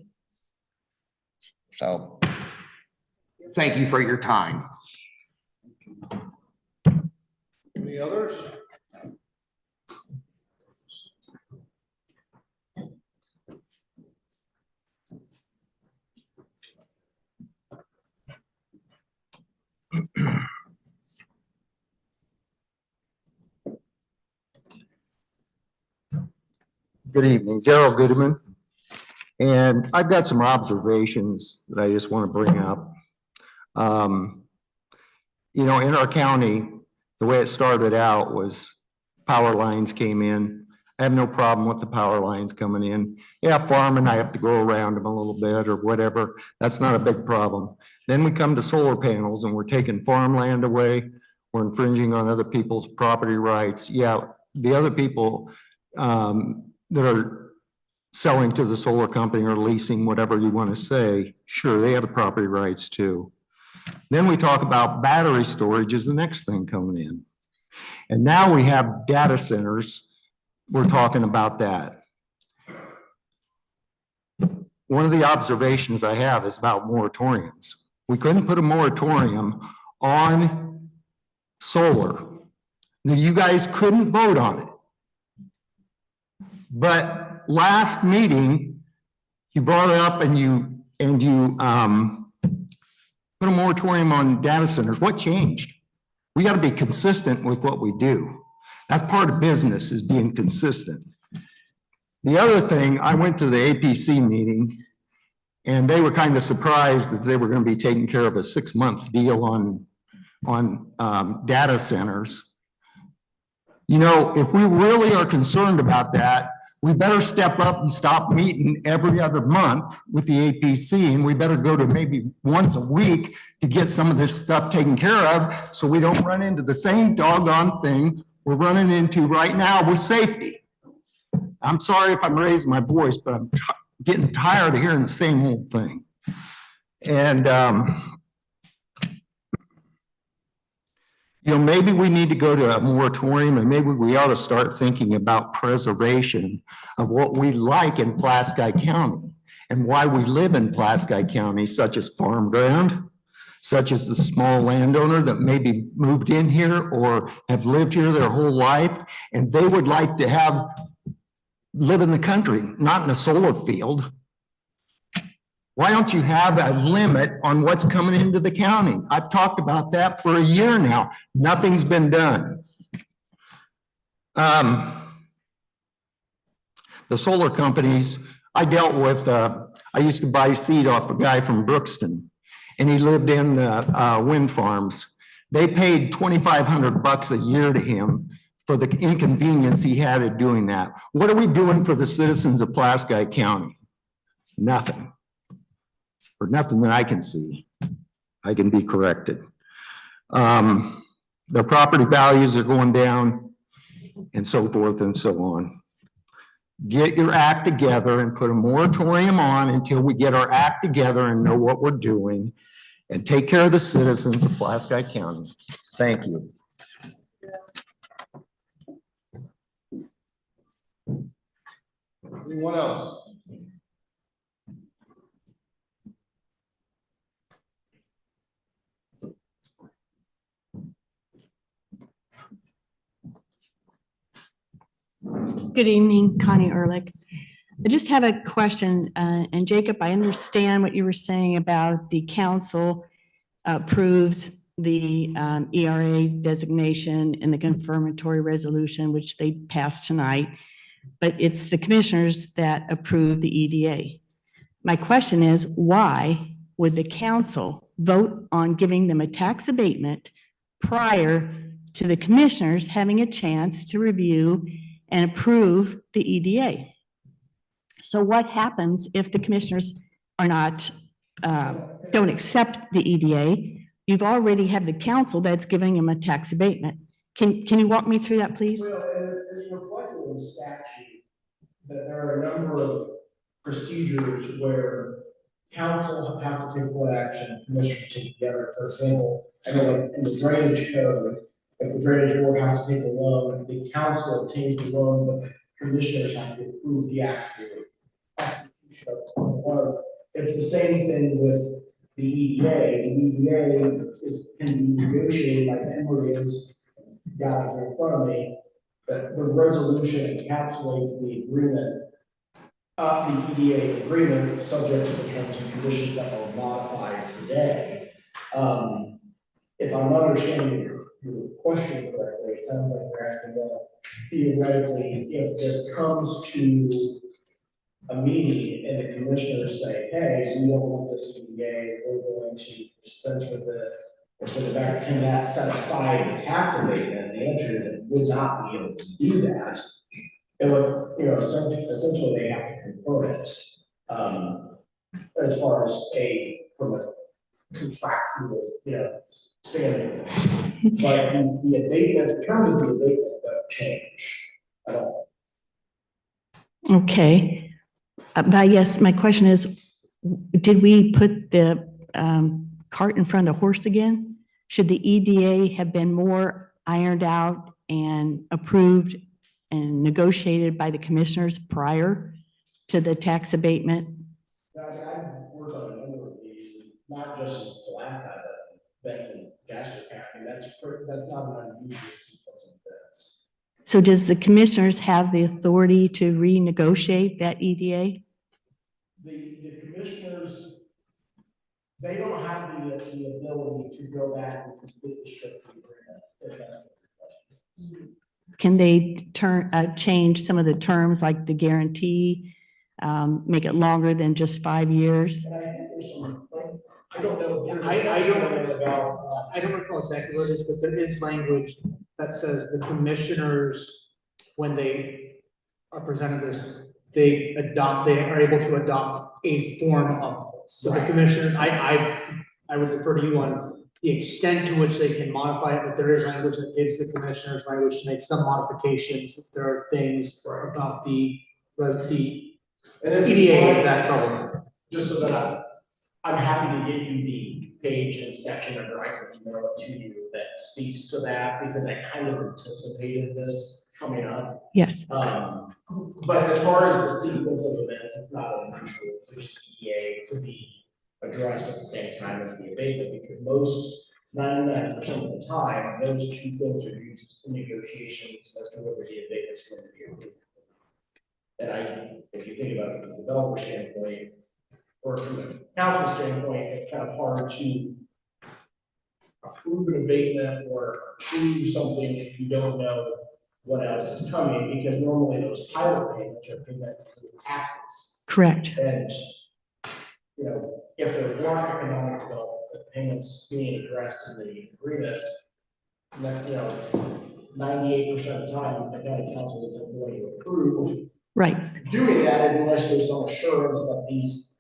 Speaker 14: So thank you for your time.
Speaker 1: Any others?
Speaker 15: Good evening, Gerald Goodman. And I've got some observations that I just want to bring up. You know, in our county, the way it started out was power lines came in. I have no problem with the power lines coming in. Yeah, farming, I have to go around them a little bit or whatever. That's not a big problem. Then we come to solar panels and we're taking farmland away. We're infringing on other people's property rights. Yeah, the other people that are selling to the solar company or leasing, whatever you want to say, sure, they have the property rights too. Then we talk about battery storage is the next thing coming in. And now we have data centers. We're talking about that. One of the observations I have is about moratoriums. We couldn't put a moratorium on solar. You guys couldn't vote on it. But last meeting, you brought it up and you put a moratorium on data centers. What changed? We got to be consistent with what we do. That's part of business, is being consistent. The other thing, I went to the APC meeting and they were kind of surprised that they were going to be taking care of a 6-month deal on data centers. You know, if we really are concerned about that, we better step up and stop meeting every other month with the APC, and we better go to maybe once a week to get some of this stuff taken care of so we don't run into the same doggone thing we're running into right now with safety. I'm sorry if I'm raising my voice, but I'm getting tired of hearing the same old thing. And you know, maybe we need to go to a moratorium, and maybe we ought to start thinking about preservation of what we like in Pulaski County and why we live in Pulaski County, such as farm ground, such as the small landowner that maybe moved in here or have lived here their whole life, and they would like to live in the country, not in a solar field. Why don't you have a limit on what's coming into the county? I've talked about that for a year now. Nothing's been done. The solar companies, I dealt with, I used to buy seed off a guy from Brookston, and he lived in wind farms. They paid $2,500 a year to him for the inconvenience he had of doing that. What are we doing for the citizens of Pulaski County? Nothing. Or nothing that I can see. I can be corrected. Their property values are going down and so forth and so on. Get your act together and put a moratorium on until we get our act together and know what we're doing. and take care of the citizens of Pulaski County. Thank you.
Speaker 1: Anyone else?
Speaker 16: Good evening, Connie Ehrlich. I just have a question, and Jacob, I understand what you were saying about the council approves the ERA designation and the confirmatory resolution, which they passed tonight, but it's the commissioners that approve the EDA. My question is, why would the council vote on giving them a tax abatement prior to the commissioners having a chance to review and approve the EDA? So what happens if the commissioners are not, don't accept the EDA? You've already had the council that's giving them a tax abatement. Can you walk me through that, please?
Speaker 6: Well, it's reflected in statute that there are a number of procedures where council has to take one action, commissioners take the other. For example, I know like in the drainage code, if the drainage board has to take a loan, the council obtains the loan, but the commissioners have to approve the actual execution of one of them. It's the same thing with the EDA. The EDA can be negotiated like Emory is got it here in front of me, that the resolution encapsulates the agreement, the EDA agreement, subject to the terms and conditions that are modified today. If I'm understanding your question correctly, it sounds like you're asking, well, theoretically, if this comes to a meeting and the commissioners say, hey, we don't want this EDA, we're going to dispense with it, or send it back, can that set aside the tax abatement? The answer is it would not be able to do that. It would, essentially they have to confirm it. As far as from a contractual, standing. But the abatement, the terms of the abatement don't change at all.
Speaker 16: Okay. But yes, my question is, did we put the cart in front of the horse again? Should the EDA have been more ironed out and approved and negotiated by the commissioners prior to the tax abatement?
Speaker 6: I've worked on a number of these, not just Pulaski, but in Jasper County. That's not an unusual sequence of events.
Speaker 16: So does the commissioners have the authority to renegotiate that EDA?
Speaker 6: The commissioners, they don't have the ability to go back and completely strip the agreement, if that's what the question is.
Speaker 16: Can they change some of the terms like the guarantee, make it longer than just 5 years?
Speaker 6: And I think there's some, I don't know.
Speaker 7: I don't recall exactly what it is, but there is language that says the commissioners, when they are presented this, they are able to adopt a form of this. So the commissioner, I would refer to you on the extent to which they can modify it, but there is language that gives the commissioners language to make some modifications if there are things about the EDA that trouble.
Speaker 6: Just so that I'm happy to give you the page and section of I can email it to you that speaks to that, because I kind of anticipated this coming up.
Speaker 16: Yes.
Speaker 6: But as far as the sequence of events, it's not unusual for the EDA to be addressed at the same time as the abatement, because most 99% of the time, those two things are used in negotiations as to whether the abatement is going to be approved. And if you think about it from the developer standpoint, or from the council standpoint, it's kind of hard to approve an abatement or approve something if you don't know what else is coming, because normally those pilot payments are connected to the taxes.
Speaker 16: Correct.
Speaker 6: And, if there weren't economic development payments being addressed in the agreement, 98% of the time, the county council isn't going to approve.
Speaker 16: Right.
Speaker 6: Doing that unless there's some assurance that these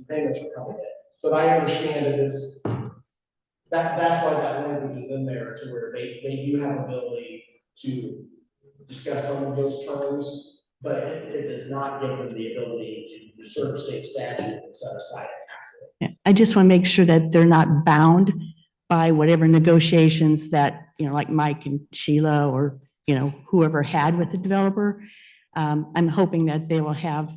Speaker 6: payments are coming in. But I understand it is, that's why that language is in there, to where they do have ability to discuss some of those terms, but it does not give them the ability to usurp state statute and set aside a tax it.
Speaker 16: I just want to make sure that they're not bound by whatever negotiations that, like Mike and Sheila or, whoever had with the developer. I'm hoping that they will have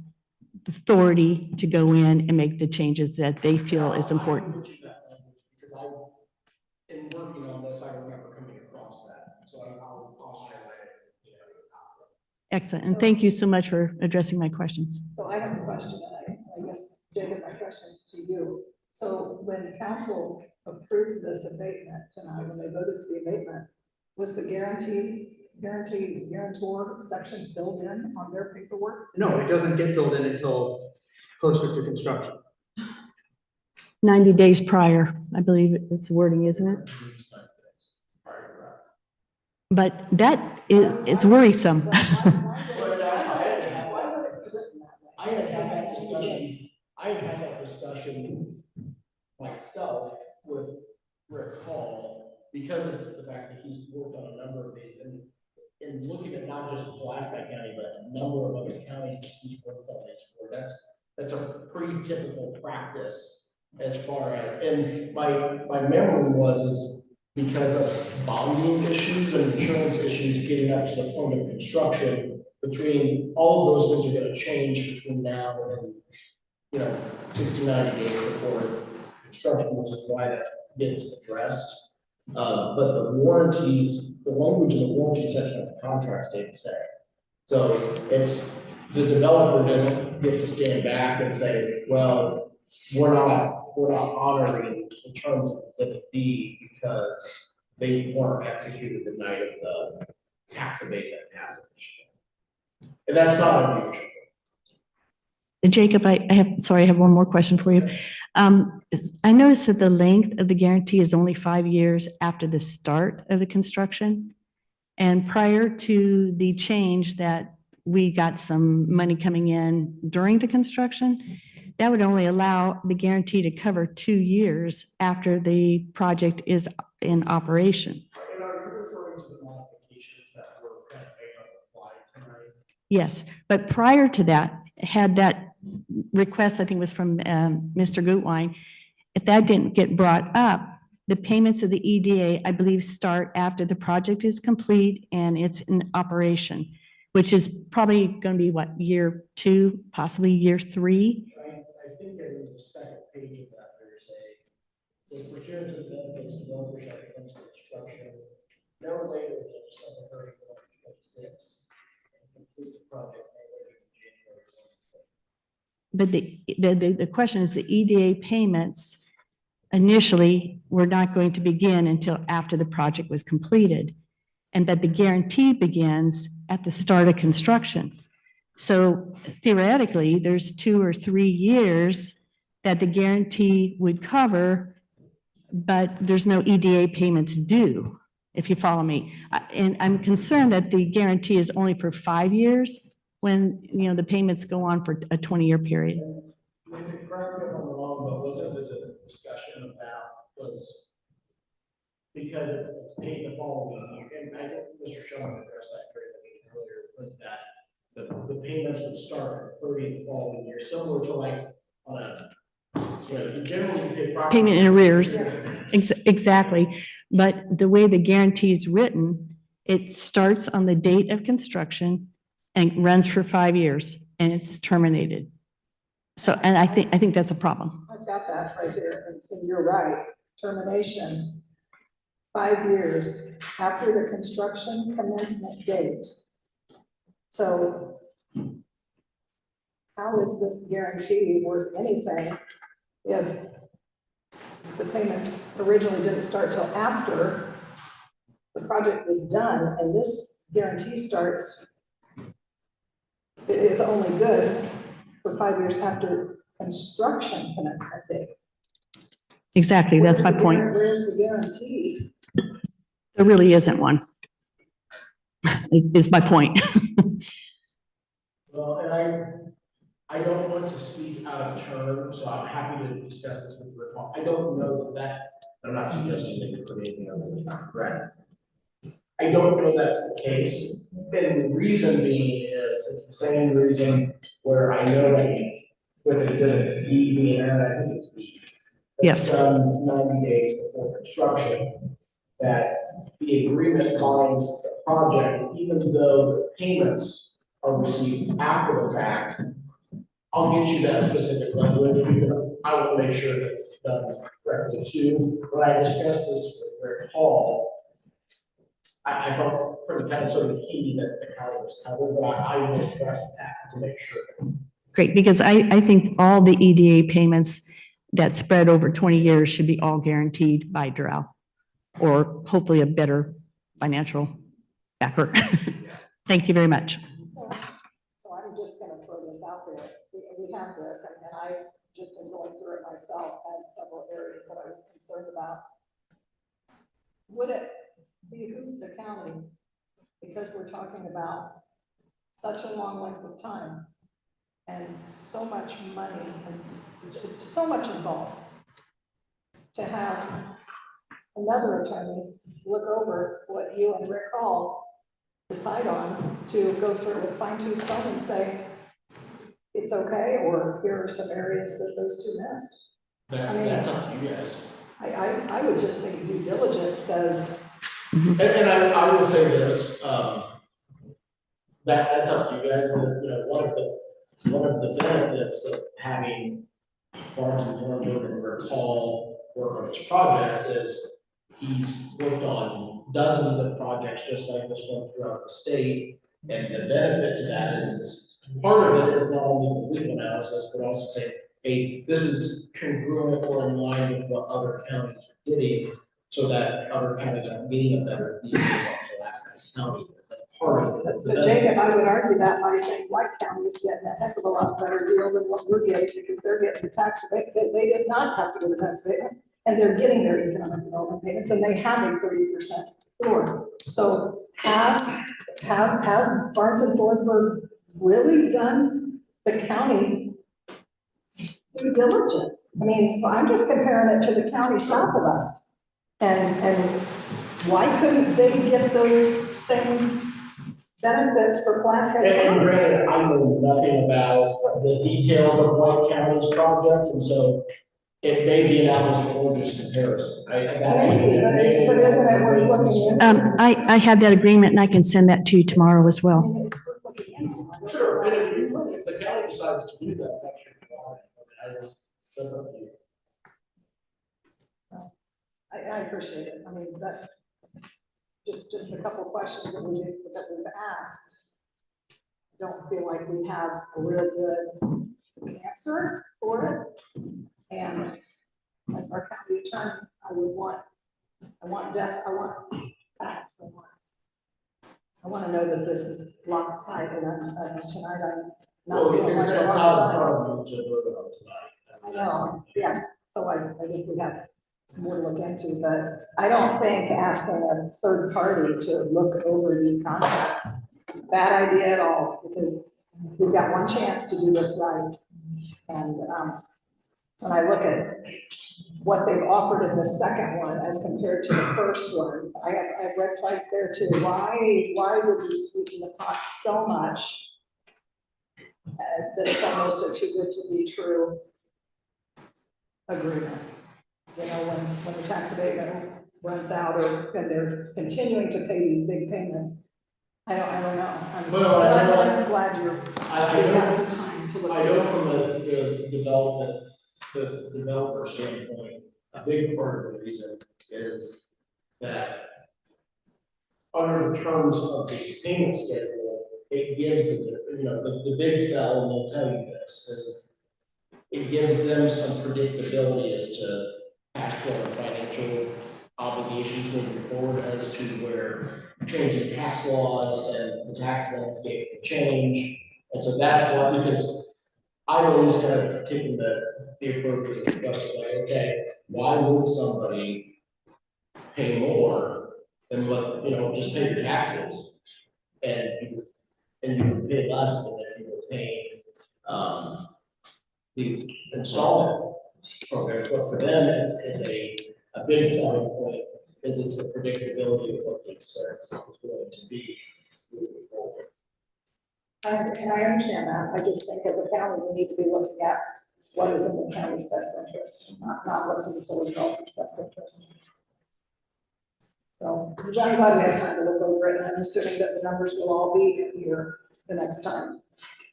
Speaker 16: the authority to go in and make the changes that they feel is important.
Speaker 6: I can get you that language, because in working on this, I remember coming across that, so I'll highlight it.
Speaker 16: Excellent. And thank you so much for addressing my questions.
Speaker 2: So I have a question, and I guess, Jacob, my question is to you. So when council approved this abatement tonight, when they voted for the abatement, was the guarantor section filled in on their paperwork?
Speaker 6: No, it doesn't get filled in until closer to construction.
Speaker 16: 90 days prior, I believe it's the wording, isn't it? But that is worrisome.
Speaker 6: I had had that discussion myself with Rick Hall, because of the fact that he's worked on a number of these, and looking at not just Pulaski County, but a number of other counties he's worked on these for. That's a pretty typical practice as far as, and my memory is because of bonding issues and insurance issues getting up to the point of construction, between all of those things are going to change between now and 60 to 90 days before construction, which is why that gets addressed. But the warranties, the language in the warranty section of the contract stay the same. So it's, the developer doesn't get to stand back and say, well, we're not honoring the terms of the deed because they weren't executed the night of the tax abatement passage. And that's not unusual.
Speaker 16: Jacob, I have one more question for you. I noticed that the length of the guarantee is only 5 years after the start of the construction. And prior to the change that we got some money coming in during the construction, that would only allow the guarantee to cover 2 years after the project is in operation.
Speaker 6: And are you referring to the modifications that were kind of made on the fly tonight?
Speaker 16: Yes, but prior to that, had that request, I think was from Mr. Gutwein, if that didn't get brought up, the payments of the EDA, I believe, start after the project is complete and it's in operation, which is probably going to be what, year 2, possibly year 3?
Speaker 6: I think in the second page of that, there's pursuant to the benefits developer shall commence construction no later than December 31, 2026, and complete the project no later than January 2026.
Speaker 16: But the question is, the EDA payments initially were not going to begin until after the project was completed, and that the guarantee begins at the start of construction. So theoretically, there's 2 or 3 years that the guarantee would cover, but there's no EDA payments due, if you follow me. And I'm concerned that the guarantee is only for 5 years when, the payments go on for a 20-year period.
Speaker 6: Correct me if I'm wrong, but wasn't the discussion about was because it's paid the following year, and I think Mr. Sherman addressed that earlier, was that the payments would start at 30 the following year, similar to like on a, generally you pay property
Speaker 16: Payment in arrears. Exactly. But the way the guarantee is written, it starts on the date of construction and runs for 5 years and it's terminated. So, and I think that's a problem.
Speaker 2: I've got that right here, and you're right. Termination, 5 years after the construction commencement date. So how is this guarantee worth anything if the payments originally didn't start till after the project was done, and this guarantee starts, it is only good for 5 years after construction commencement date.
Speaker 16: Exactly, that's my point.
Speaker 2: Where's the guarantee?
Speaker 16: There really isn't one, is my point.
Speaker 6: Well, and I don't want to speak out of turn, so I'm happy to discuss this with Rick. I don't know that, I'm not suggesting that you're anything other than not correct. I don't know that's the case. And the reason being is it's the same reason where I know with exhibit D, and I think it's D.
Speaker 16: Yes.
Speaker 6: Done 90 days before construction, that the agreement binds the project, even though the payments are received after the fact. I'll get you that specific language, I will make sure that it's done correctly too. When I discussed this with Rick Hall, I felt pretty kind of sort of key that the county was covered, but I will press that to make sure.
Speaker 16: Great, because I think all the EDA payments that spread over 20 years should be all guaranteed by Doral, or hopefully a better financial backer. Thank you very much.
Speaker 2: So I'm just gonna throw this out there. We have this, and I just am going through it myself, had several areas that I was concerned about. Would it behoove the county, because we're talking about such a long length of time and so much money and so much involved, to have another attorney look over what you and Rick Hall decide on, to go through with fine-tooth comb and say, it's okay, or here are some areas that those two missed?
Speaker 6: That's up to you guys.
Speaker 2: I would just think due diligence says.
Speaker 6: And I will say this, that's up to you guys, and, you know, one of the benefits of having Barnes and Thornburg and Rick Hall work on this project is he's worked on dozens of projects just like this one throughout the state, and the benefit to that is this. Part of it is not only the legal analysis, but also saying, hey, this is congruent or in line with what other counties are getting, so that other counties are getting a better deal than what the last county is. That's part of it.
Speaker 2: But Jacob, I would argue that by saying White County is getting a heck of a lot better deal than what we're getting, because they're getting the tax abatement. They did not have to do the tax abatement, and they're getting their economic development payments, and they have a 30% floor. So has Barnes and Thornburg really done the county due diligence? I mean, I'm just comparing it to the county south of us. And why couldn't they get those same benefits for Class A?
Speaker 6: And granted, I know nothing about the details of White County's project, and so it may be an apples to oranges comparison.
Speaker 2: But isn't it worth looking into?
Speaker 16: I have that agreement and I can send that to you tomorrow as well.
Speaker 6: Sure, and if the county decides to do that, that should be fine. That's up to you.
Speaker 2: I appreciate it. I mean, that, just a couple of questions that we've asked. I don't feel like we have a real good answer for it. And as our county attorney, I want facts. I want to know that this is locked tight, and tonight I'm not
Speaker 6: Well,
Speaker 2: feeling
Speaker 6: it's
Speaker 2: like a
Speaker 6: not
Speaker 2: locked
Speaker 6: a
Speaker 2: tight.
Speaker 6: problem to vote on tonight.
Speaker 2: I know, yeah, so I think we have some more to look into, but I don't think asking a third party to look over these contracts is a bad idea at all, because we've got one chance to do this right. And when I look at what they've offered in the second one as compared to the first one, I have red flags there too. Why would we sweeten the pot so much that it's almost a too good to be true agreement? You know, when the tax abatement runs out, and they're continuing to pay these big payments. I don't know. I'm glad you're giving us some time to look.
Speaker 6: I know from the developer standpoint, a big part of the reason is that under the terms of the payment schedule, it gives the big sell, and they'll tell you this, is it gives them some predictability as to cash flow and financial obligations moving forward, as to where changing tax laws and the tax landscape can change. And so that's why, because I've always kind of taken the approach of like, okay, why would somebody pay more than what, just pay your taxes? And you would pay less than if you were paying these installment programs. But for them, it's a big selling point, is it's the predictability of what the expense is going to be moving forward.
Speaker 2: And I understand that, I just think as a county, we need to be looking at what is in the county's best interest, not what's in the solar developer's best interest. So, I'm glad we have time to look over it, and I'm assuming that the numbers will all be in here the next time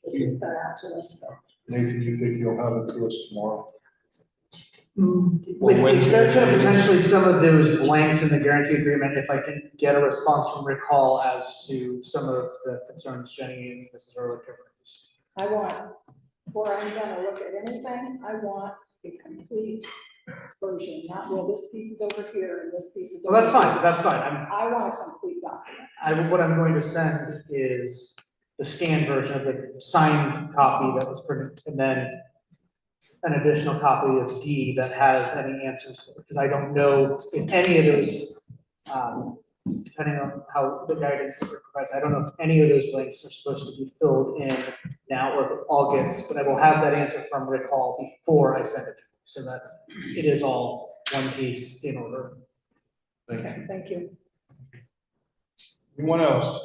Speaker 2: this is sent out to us, so.
Speaker 8: Nathan, you think you'll have it to us tomorrow?
Speaker 7: With the exception of potentially some of those blanks in the guarantee agreement, if I can get a response from Recall as to some of the concerns Jenny and Mrs. Ehrlich have raised.
Speaker 2: I want, before I'm gonna look at anything, I want a complete version, not, well, this piece is over here and this piece is over.
Speaker 7: Well, that's
Speaker 2: here.
Speaker 7: fine, that's fine.
Speaker 2: I want a complete document.
Speaker 7: What I'm going to send is the scanned version of the signed copy that was printed, and then an additional copy of D that has any answers, because I don't know if any of those, depending on how the guidance it provides, I don't know if any of those blanks are supposed to be filled in now or if it all gets, but I will have that answer from Recall before I send it, so that it is all one piece in order.
Speaker 2: Okay, thank you.
Speaker 1: Anyone else?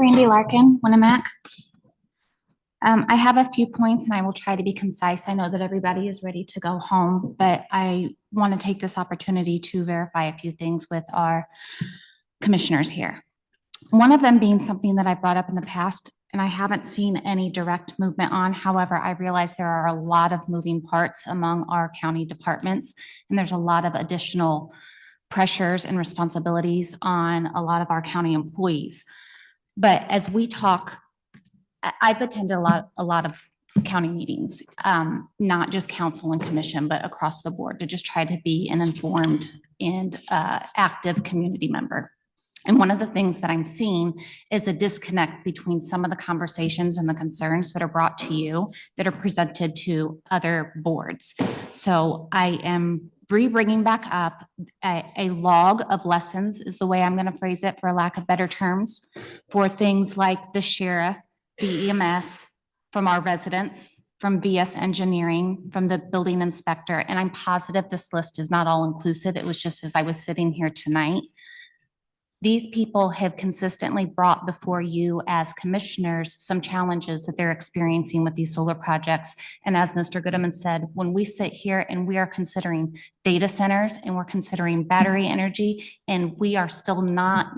Speaker 17: Randy Larkin, Winnemac. I have a few points and I will try to be concise. I know that everybody is ready to go home, but I want to take this opportunity to verify a few things with our commissioners here. One of them being something that I brought up in the past and I haven't seen any direct movement on. However, I realize there are a lot of moving parts among our county departments and there's a lot of additional pressures and responsibilities on a lot of our county employees. But as we talk, I've attended a lot of county meetings, not just council and commission, but across the board to just try to be an informed and active community member. And one of the things that I'm seeing is a disconnect between some of the conversations and the concerns that are brought to you that are presented to other boards. So I am bringing back up a log of lessons is the way I'm going to phrase it for lack of better terms for things like the sheriff, the E.M.S, from our residents, from VS Engineering, from the building inspector. And I'm positive this list is not all inclusive. It was just as I was sitting here tonight. These people have consistently brought before you as commissioners some challenges that they're experiencing with these solar projects. And as Mr. Goodman said, when we sit here and we are considering data centers and we're considering battery energy, and we are still not,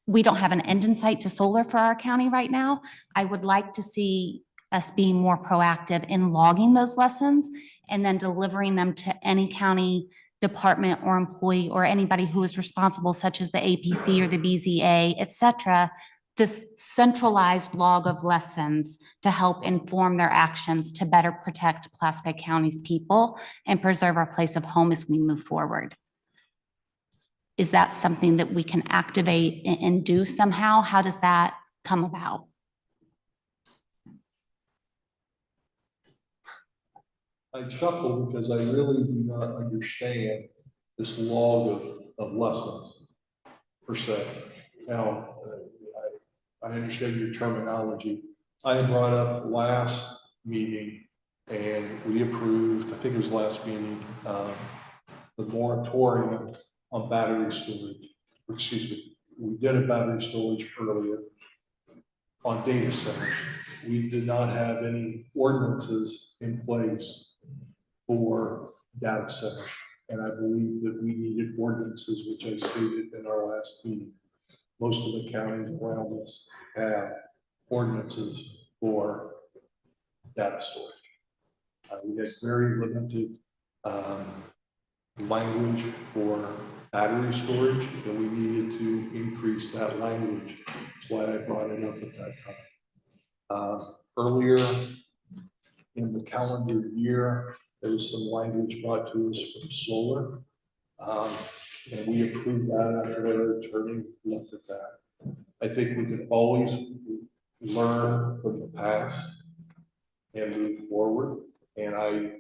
Speaker 17: we don't have an end in sight to solar for our county right now, I would like to see us being more proactive in logging those lessons and then delivering them to any county department or employee or anybody who is responsible, such as the APC or the BZA, et cetera, this centralized log of lessons to help inform their actions to better protect Pulaski County's people and preserve our place of home as we move forward. Is that something that we can activate and do somehow? How does that come about?
Speaker 8: I chuckle because I really do not understand this log of lessons per se. Now, I understand your terminology. I brought up last meeting and we approved, I think it was last meeting, the moratorium on battery storage. Excuse me, we did a battery storage earlier on data centers. We did not have any ordinances in place for data centers. And I believe that we needed ordinances, which I stated in our last meeting. Most of the counties around us have ordinances for data storage. We had very limited language for battery storage, and we needed to increase that language. That's why I brought it up at that time. Earlier in the calendar year, there was some language brought to us from solar, and we approved that after our attorney looked at that. I think we can always learn from the past and move forward, and I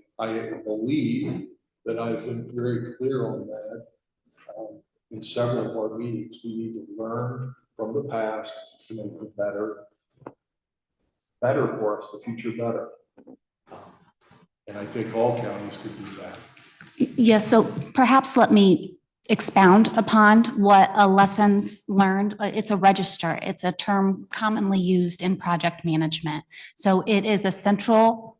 Speaker 8: believe that I've been very clear on that in several of our meetings. We need to learn from the past to make it better for us, the future better. And I think all counties could do that.
Speaker 17: Yes, so perhaps let me expound upon what a lessons learned. It's a register. It's a term commonly used in project management. So it is a central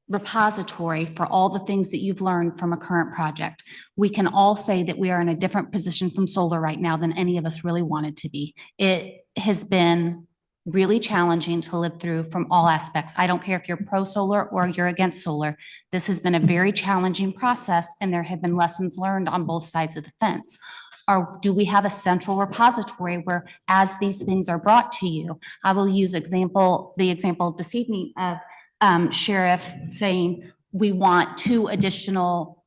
Speaker 17: repository for all the things that you've learned from a current project. We can all say that we are in a different position from solar right now than any of us really wanted to be. It has been really challenging to live through from all aspects. I don't care if you're pro solar or you're against solar. This has been a very challenging process, and there have been lessons learned on both sides of the fence. Or do we have a central repository where, as these things are brought to you, I will use the example this evening of Sheriff saying, we want 2 additional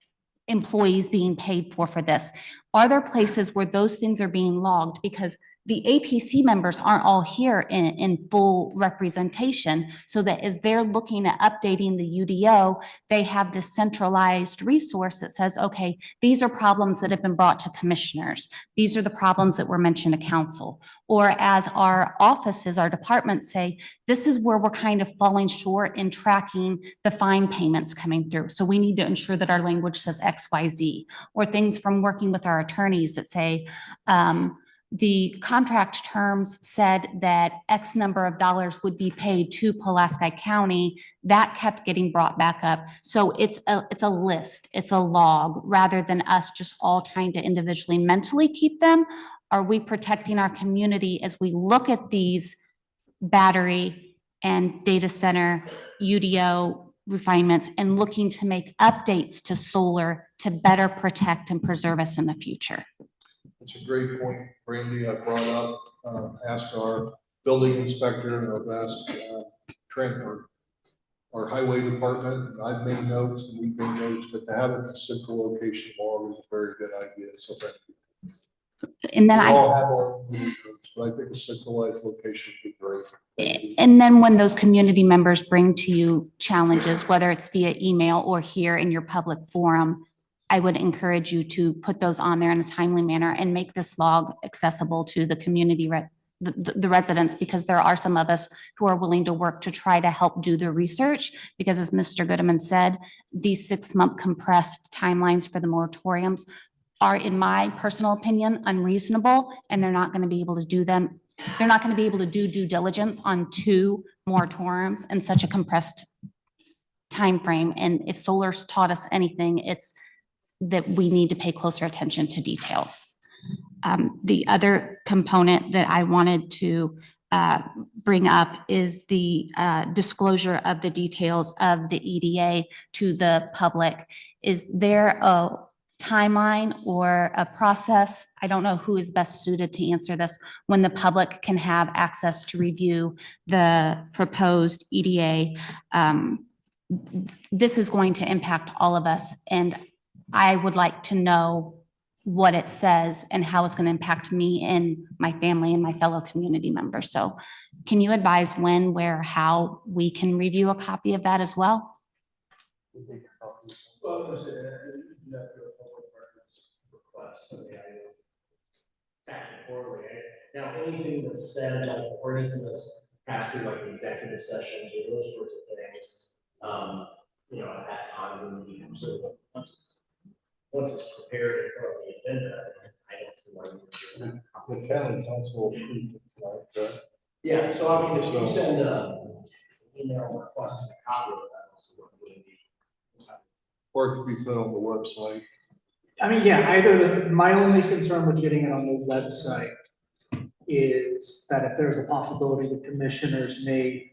Speaker 17: employees being paid for this. Are there places where those things are being logged? Because the APC members aren't all here in full representation, so that as they're looking at updating the UDO, they have this centralized resource that says, okay, these are problems that have been brought to commissioners. These are the problems that were mentioned to council. Or as our offices, our departments say, this is where we're kind of falling short in tracking the fine payments coming through. So we need to ensure that our language says X, Y, Z. Or things from working with our attorneys that say, the contract terms said that X number of dollars would be paid to Pulaski County. That kept getting brought back up. So it's a list, it's a log, rather than us just all trying to individually mentally keep them. Are we protecting our community as we look at these battery and data center UDO refinements and looking to make updates to solar to better protect and preserve us in the future?
Speaker 8: It's a great point, Brandy. I brought up, asked our building inspector and our best our highway department. And I've made notes and we've made notes, but to have a central location log is a very good idea. So thank you.
Speaker 17: And then
Speaker 8: we all have our groups, but I think a centralized location would be great.
Speaker 17: And then when those community members bring to you challenges, whether it's via email or here in your public forum, I would encourage you to put those on there in a timely manner and make this log accessible to the community, the residents, because there are some of us who are willing to work to try to help do the research. Because as Mr. Goodman said, these 6-month compressed timelines for the moratoriums are, in my personal opinion, unreasonable, and they're not going to be able to do them. They're not going to be able to do due diligence on 2 moratoriums in such a compressed time frame. And if solar's taught us anything, it's that we need to pay closer attention to details. The other component that I wanted to bring up is the disclosure of the details of the EDA to the public. Is there a timeline or a process? I don't know who is best suited to answer this, when the public can have access to review the proposed EDA. This is going to impact all of us, and I would like to know what it says and how it's going to impact me and my family and my fellow community members. So can you advise when, where, how we can review a copy of that as well?
Speaker 6: Well, I said, you have to public records request, so the item act accordingly. Now, anything that's said, like, or anything that's passed through, like the executive sessions or those sorts of things, at that time, we need to, once it's prepared and put on the agenda, I don't see why we would do that.
Speaker 8: The county council approved it tonight, correct?
Speaker 6: Yeah, so I mean, if you send email requesting a copy of that, also what would be.
Speaker 8: Or it could be put on the website.
Speaker 18: I mean, yeah, my only concern with getting it on the website is that if there's a possibility the commissioners may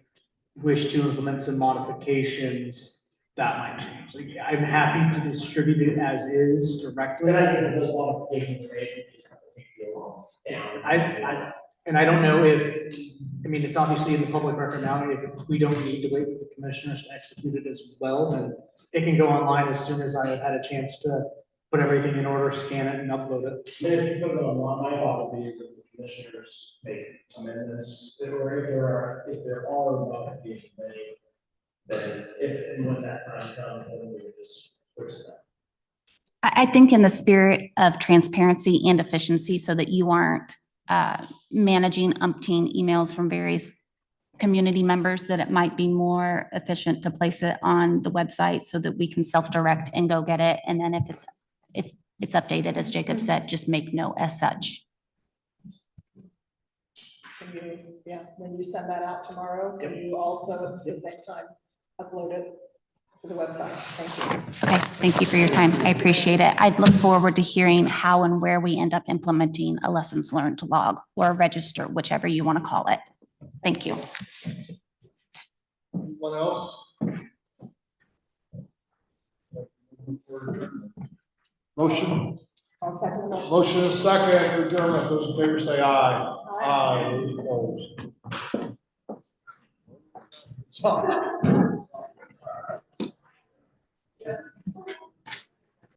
Speaker 18: wish to implement some modifications, that might change. Like, I'm happy to distribute it as is directly.
Speaker 6: And I guess those modifications are made, just have to take the along down.
Speaker 18: I don't know if, I mean, it's obviously in the public record now. If we don't need to wait for the commissioners to execute it as well, then it can go online as soon as I have had a chance to put everything in order, scan it and upload it.
Speaker 6: And if you put it online, my thought would be is that the commissioners make amendments, or if there are modifications made, then if and when that time comes, then we would just switch that.
Speaker 17: I think in the spirit of transparency and efficiency, so that you aren't managing umpteen emails from various community members that it might be more efficient to place it on the website so that we can self-direct and go get it. And then if it's updated, as Jacob said, just make note as such.
Speaker 2: Can you, yeah, when you send that out tomorrow, can you also at the same time upload it to the website? Thank you.
Speaker 17: Okay, thank you for your time. I appreciate it. I'd look forward to hearing how and where we end up implementing a lessons learned log or a register, whichever you want to call it. Thank you.
Speaker 1: Anyone else? Motion?
Speaker 2: I'll second the motion.
Speaker 1: Motion is second for adjournment. Those in favor say aye. Aye. Those opposed. So,